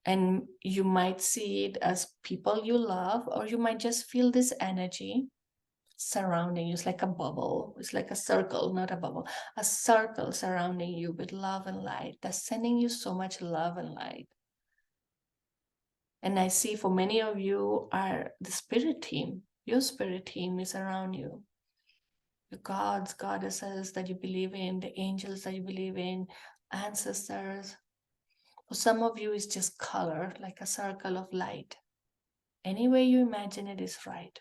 S1: And you might see it as people you love, or you might just feel this energy surrounding you. It's like a bubble. It's like a circle, not a bubble, a circle surrounding you with love and light. That's sending you so much love and light. And I see for many of you are the spirit team. Your spirit team is around you. The gods, goddesses that you believe in, the angels that you believe in, ancestors. For some of you, it's just color, like a circle of light. Any way you imagine it is right.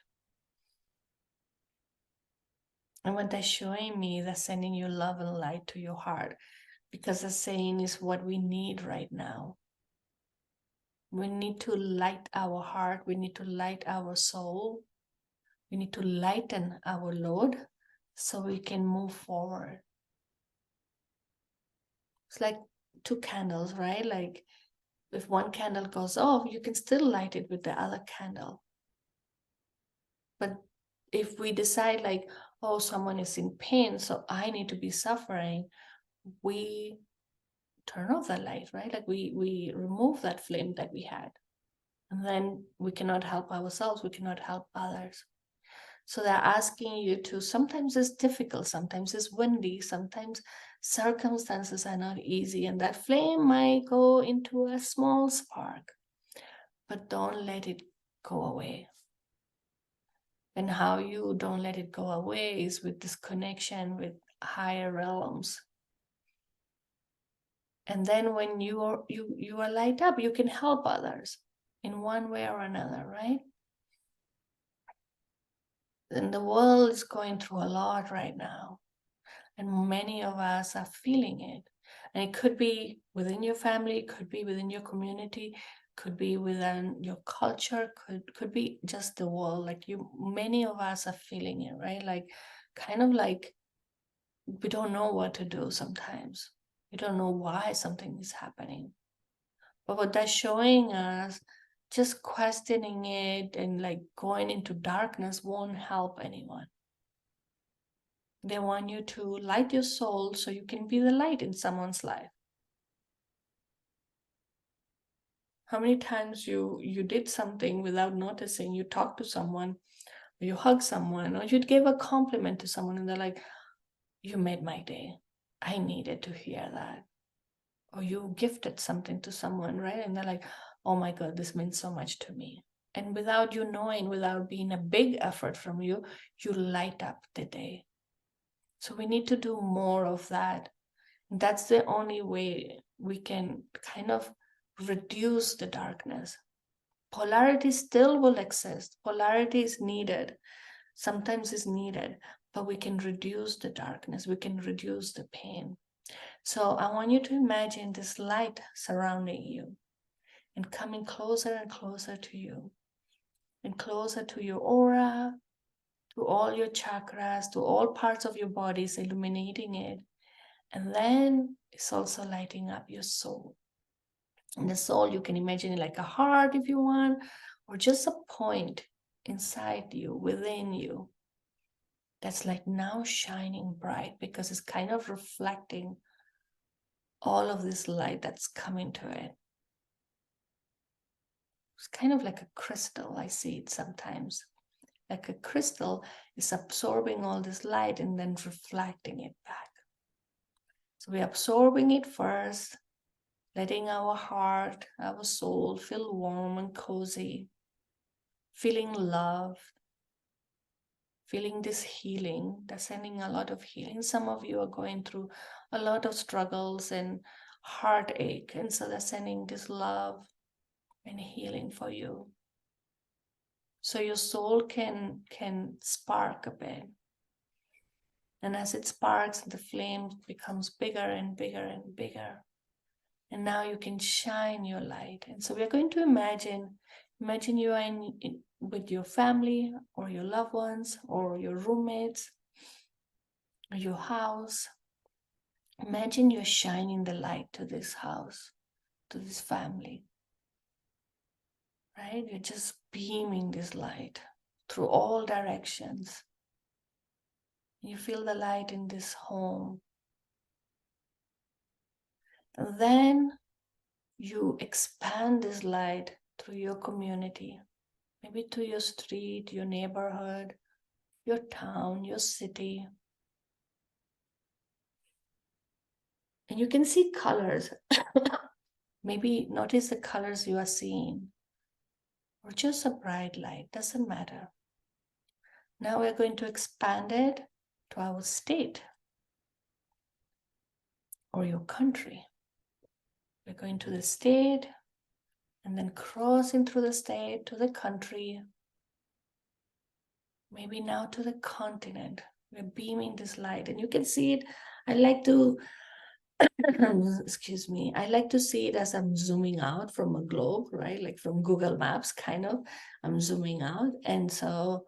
S1: And when they're showing me, they're sending you love and light to your heart, because they're saying is what we need right now. We need to light our heart. We need to light our soul. We need to lighten our load so we can move forward. It's like 2 candles, right? Like if one candle goes off, you can still light it with the other candle. But if we decide like, oh, someone is in pain, so I need to be suffering, we turn off the light, right? Like we remove that flame that we had. And then we cannot help ourselves, we cannot help others. So they're asking you to, sometimes it's difficult, sometimes it's windy, sometimes circumstances are not easy, and that flame might go into a small spark, but don't let it go away. And how you don't let it go away is with this connection with higher realms. And then when you are light up, you can help others in one way or another, right? And the world is going through a lot right now, and many of us are feeling it. And it could be within your family, it could be within your community, could be within your culture, could be just the world. Like many of us are feeling it, right? Like kind of like we don't know what to do sometimes. We don't know why something is happening. But what that's showing us, just questioning it and like going into darkness won't help anyone. They want you to light your soul so you can be the light in someone's life. How many times you did something without noticing, you talked to someone, or you hug someone, or you gave a compliment to someone and they're like, you made my day. I needed to hear that. Or you gifted something to someone, right? And they're like, oh my God, this means so much to me. And without you knowing, without being a big effort from you, you light up the day. So we need to do more of that. That's the only way we can kind of reduce the darkness. Polarity still will exist. Polarity is needed. Sometimes it's needed, but we can reduce the darkness. We can reduce the pain. So I want you to imagine this light surrounding you and coming closer and closer to you and closer to your aura, to all your chakras, to all parts of your bodies, illuminating it. And then it's also lighting up your soul. And the soul, you can imagine it like a heart if you want, or just a point inside you, within you, that's like now shining bright because it's kind of reflecting all of this light that's coming to it. It's kind of like a crystal. I see it sometimes. Like a crystal is absorbing all this light and then reflecting it back. So we're absorbing it first, letting our heart, our soul feel warm and cozy, feeling love, feeling this healing. That's sending a lot of healing. Some of you are going through a lot of struggles and heartache, and so they're sending this love and healing for you. so your soul can spark a bit. And as it sparks, the flame becomes bigger and bigger and bigger. And now you can shine your light. And so we're going to imagine you are with your family or your loved ones or your roommates or your house. Imagine you're shining the light to this house, to this family, right? You're just beaming this light through all directions. You feel the light in this home. And then you expand this light through your community, maybe to your street, your neighborhood, your town, your city. And you can see colors. Maybe notice the colors you are seeing, or just a bright light, doesn't matter. Now we're going to expand it to our state or your country. We're going to the state and then crossing through the state to the country, maybe now to the continent. We're beaming this light and you can see it. I like to excuse me, I like to see it as I'm zooming out from a globe, right? Like from Google Maps, kind of. I'm zooming out. And so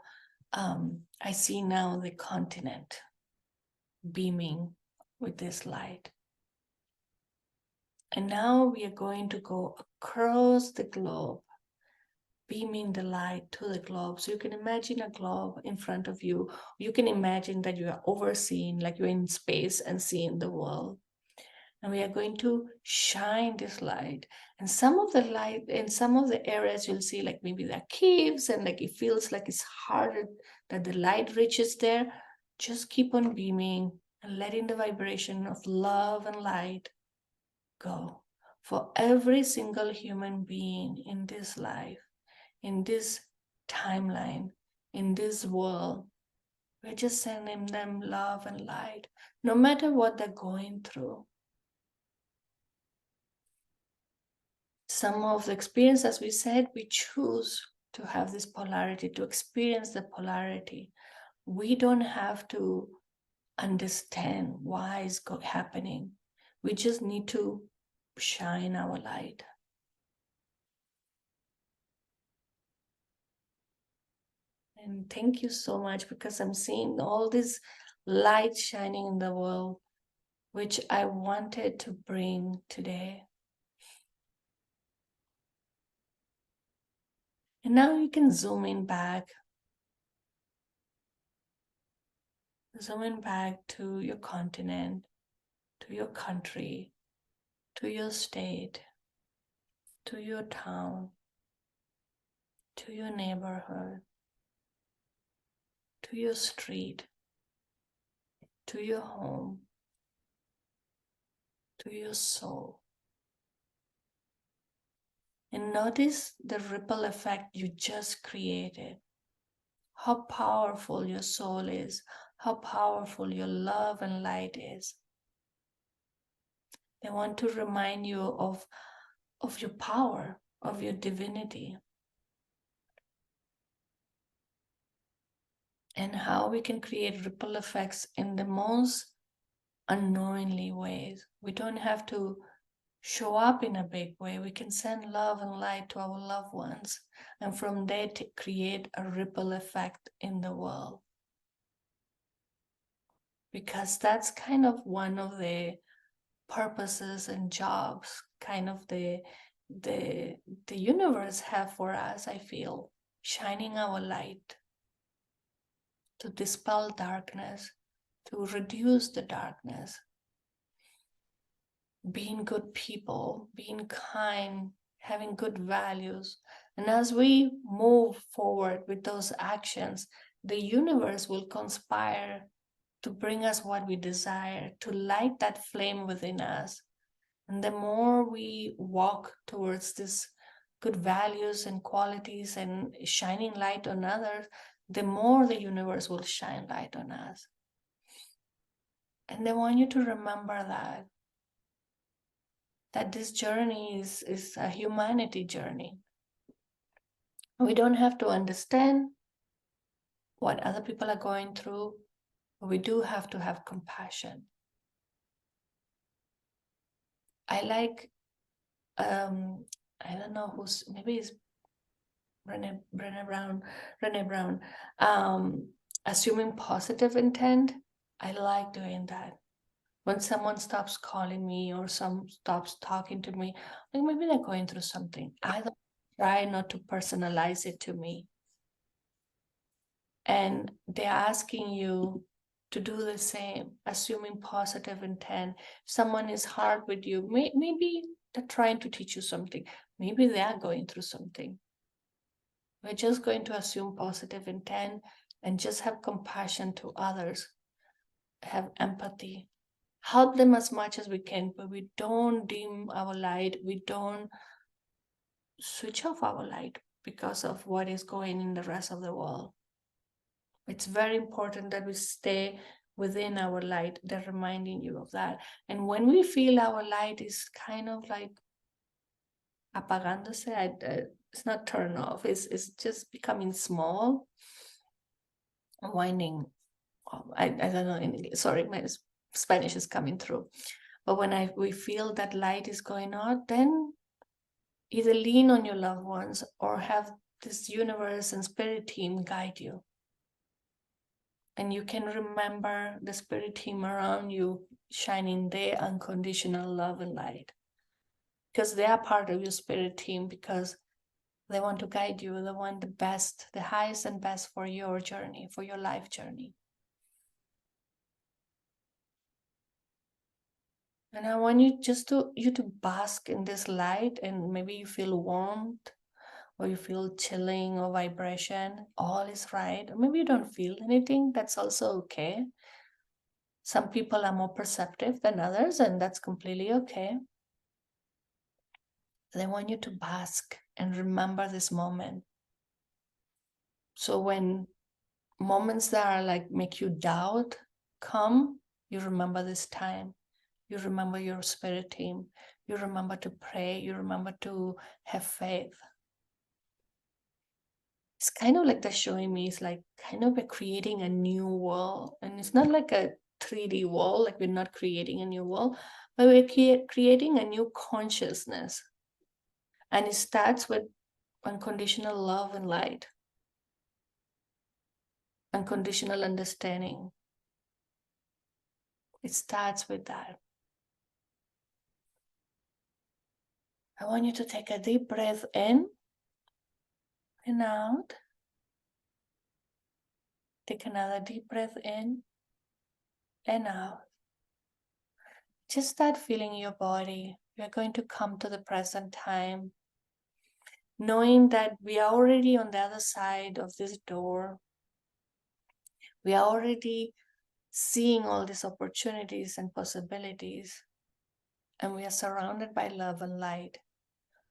S1: I see now the continent beaming with this light. And now we are going to go across the globe, beaming the light to the globe. So you can imagine a globe in front of you. You can imagine that you are overseeing, like you're in space and seeing the world. And we are going to shine this light. And some of the light, in some of the areas, you'll see like maybe there are caves and like it feels like it's harder that the light reaches there. Just keep on beaming and letting the vibration of love and light go for every single human being in this life, in this timeline, in this world. We're just sending them love and light, no matter what they're going through. Some of the experience, as we said, we choose to have this polarity, to experience the polarity. We don't have to understand why it's happening. We just need to shine our light. And thank you so much, because I'm seeing all this light shining in the world, which I wanted to bring today. And now you can zoom in back to your continent, to your country, to your state, to your town, to your neighborhood, to your street, to your home, to your soul. And notice the ripple effect you just created. How powerful your soul is, how powerful your love and light is. They want to remind you of your power, of your divinity, and how we can create ripple effects in the most unknowingly ways. We don't have to show up in a big way. We can send love and light to our loved ones, and from there to create a ripple effect in the world. Because that's kind of one of the purposes and jobs kind of the universe have for us, I feel. Shining our light to dispel darkness, to reduce the darkness, being good people, being kind, having good values. And as we move forward with those actions, the universe will conspire to bring us what we desire, to light that flame within us. And the more we walk towards this good values and qualities and shining light on others, the more the universe will shine light on us. And I want you to remember that this journey is a humanity journey. We don't have to understand what other people are going through, but we do have to have compassion. I like, I don't know who's, maybe it's Brene Brown, assuming positive intent. I like doing that. When someone stops calling me or some stops talking to me, like maybe they're going through something. I don't try not to personalize it to me. And they're asking you to do the same, assuming positive intent. If someone is hard with you, maybe they're trying to teach you something. Maybe they are going through something. We're just going to assume positive intent and just have compassion to others, have empathy, help them as much as we can, but we don't dim our light. We don't switch off our light because of what is going in the rest of the world. It's very important that we stay within our light. They're reminding you of that. And when we feel our light is kind of like apagándose, it's not turn off, it's just becoming small, winding. I don't know in English. Sorry, my Spanish is coming through. But when we feel that light is going out, then either lean on your loved ones or have this universe and spirit team guide you. And you can remember the spirit team around you shining their unconditional love and light. Because they are part of your spirit team, because they want to guide you. They want the best, the highest and best for your journey, for your life journey. And I want you just to bask in this light, and maybe you feel warmth or you feel chilling or vibration. All is right. Or maybe you don't feel anything. That's also okay. Some people are more perceptive than others, and that's completely okay. They want you to bask and remember this moment. So when moments that are like make you doubt come, you remember this time. You remember your spirit team. You remember to pray. You remember to have faith. It's kind of like they're showing me, it's like kind of creating a new world. And it's not like a 3D wall, like we're not creating a new world, but we're creating a new consciousness. And it starts with unconditional love and light, unconditional understanding. It starts with that. I want you to take a deep breath in and out. Take another deep breath in and out. Just start feeling your body. We're going to come to the present time, knowing that we are already on the other side of this door. We are already seeing all these opportunities and possibilities, and we are surrounded by love and light.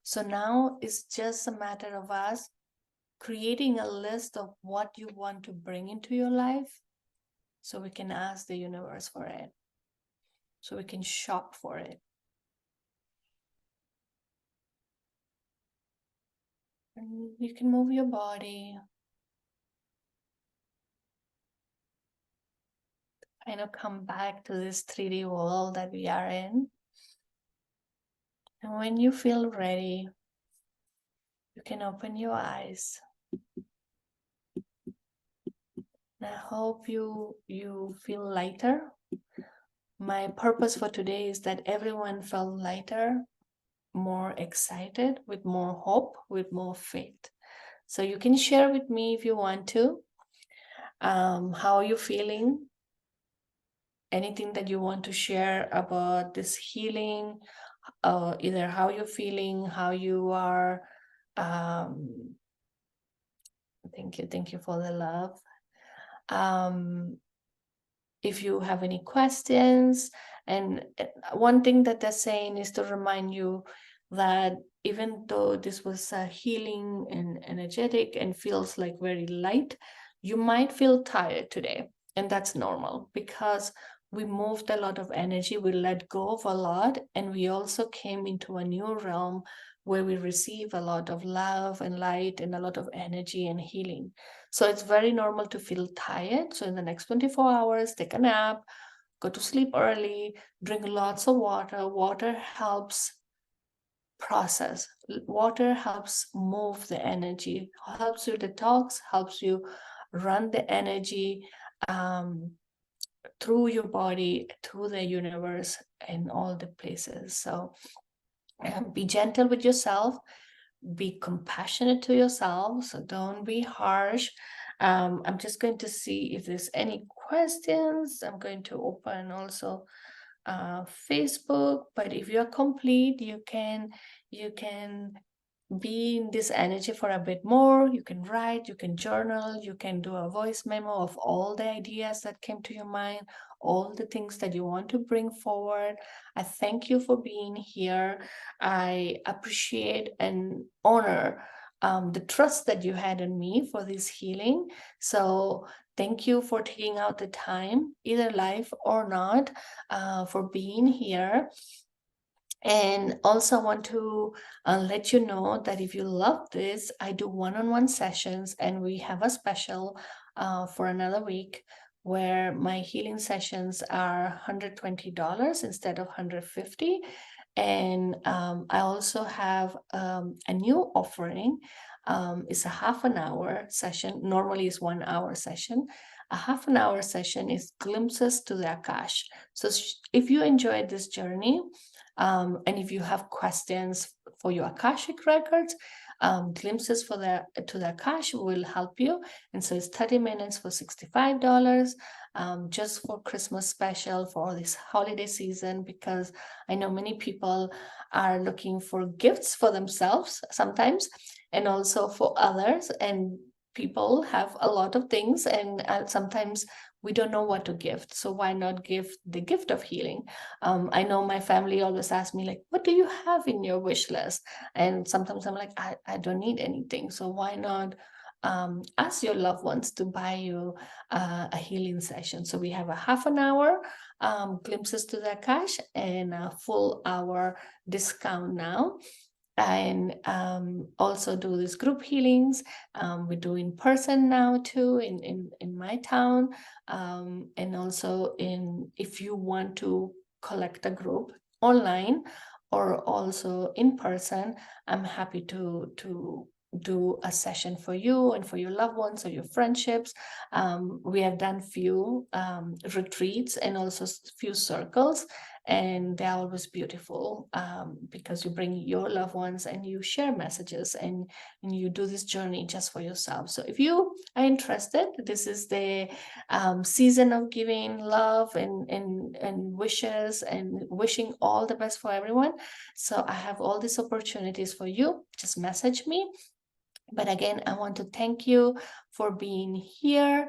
S1: So now it's just a matter of us creating a list of what you want to bring into your life, so we can ask the universe for it, so we can shop for it. And you can move your body, kind of come back to this 3D world that we are in. And when you feel ready, you can open your eyes. And I hope you feel lighter. My purpose for today is that everyone felt lighter, more excited, with more hope, with more faith. So you can share with me if you want to. How are you feeling? Anything that you want to share about this healing, either how you're feeling, how you are. Thank you for the love. If you have any questions, and one thing that they're saying is to remind you that even though this was healing and energetic and feels like very light, you might feel tired today, and that's normal because we moved a lot of energy, we let go of a lot, and we also came into a new realm where we receive a lot of love and light and a lot of energy and healing. So it's very normal to feel tired. So in the next 24 hours, take a nap, go to sleep early, drink lots of water. Water helps process. Water helps move the energy, helps you detox, helps you run the energy through your body, through the universe, and all the places. So be gentle with yourself, be compassionate to yourself, so don't be harsh. I'm just going to see if there's any questions. I'm going to open also Facebook, but if you're complete, you can be in this energy for a bit more. You can write, you can journal, you can do a voice memo of all the ideas that came to your mind, all the things that you want to bring forward. I thank you for being here. I appreciate and honor the trust that you had in me for this healing. So thank you for taking out the time, either live or not, for being here. And also want to let you know that if you love this, I do one-on-one sessions, and we have a special for another week where my healing sessions are $120 instead of $150. And I also have a new offering. It's a half an hour session. Normally it's 1 hour session. A half an hour session is glimpses to the Akash. So if you enjoyed this journey, and if you have questions for your Akashic records, glimpses to the Akash will help you. And so it's 30 minutes for $65, just for Christmas special, for this holiday season, because I know many people are looking for gifts for themselves sometimes, and also for others. And people have a lot of things, and sometimes we don't know what to gift. So why not give the gift of healing? I know my family always ask me, like, what do you have in your wish list? And sometimes I'm like, I don't need anything. So why not ask your loved ones to buy you a healing session? So we have a half an hour glimpses to the Akash, and a full hour discount now. And also do these group healings. We do in person now too, in my town. And also if you want to collect a group online or also in person, I'm happy to do a session for you and for your loved ones or your friendships. We have done few retreats and also few circles, and they're always beautiful, because you bring your loved ones and you share messages, and you do this journey just for yourself. So if you are interested, this is the season of giving love and wishes, and wishing all the best for everyone. So I have all these opportunities for you. Just message me. But again, I want to thank you for being here,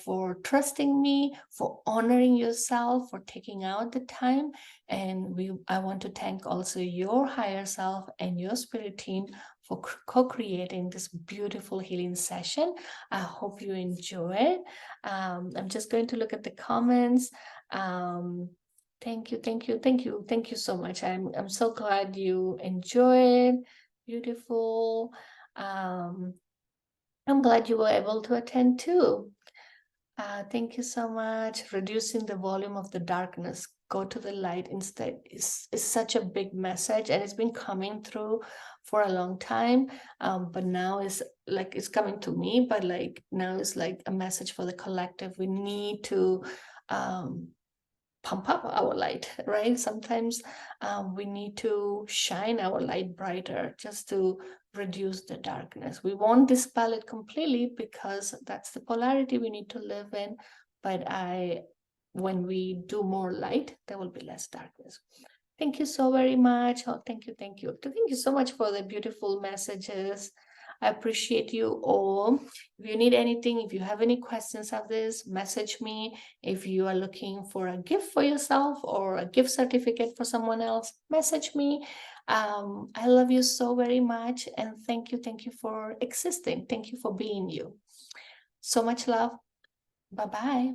S1: for trusting me, for honoring yourself, for taking out the time. And I want to thank also your higher self and your spirit team for co-creating this beautiful healing session. I hope you enjoy it. I'm just going to look at the comments. Thank you, thank you, thank you, thank you so much. I'm so glad you enjoyed. Beautiful. I'm glad you were able to attend too. Thank you so much. Reducing the volume of the darkness, go to the light instead, is such a big message, and it's been coming through for a long time. But now it's coming to me, but like now it's like a message for the collective. We need to pump up our light, right? Sometimes we need to shine our light brighter just to reduce the darkness. We won't dispel it completely, because that's the polarity we need to live in. But when we do more light, there will be less darkness. Thank you so very much. Oh, thank you, thank you. Thank you so much for the beautiful messages. I appreciate you all. If you need anything, if you have any questions of this, message me. If you are looking for a gift for yourself or a gift certificate for someone else, message me. I love you so very much, and thank you for existing. Thank you for being you. So much love. Bye-bye.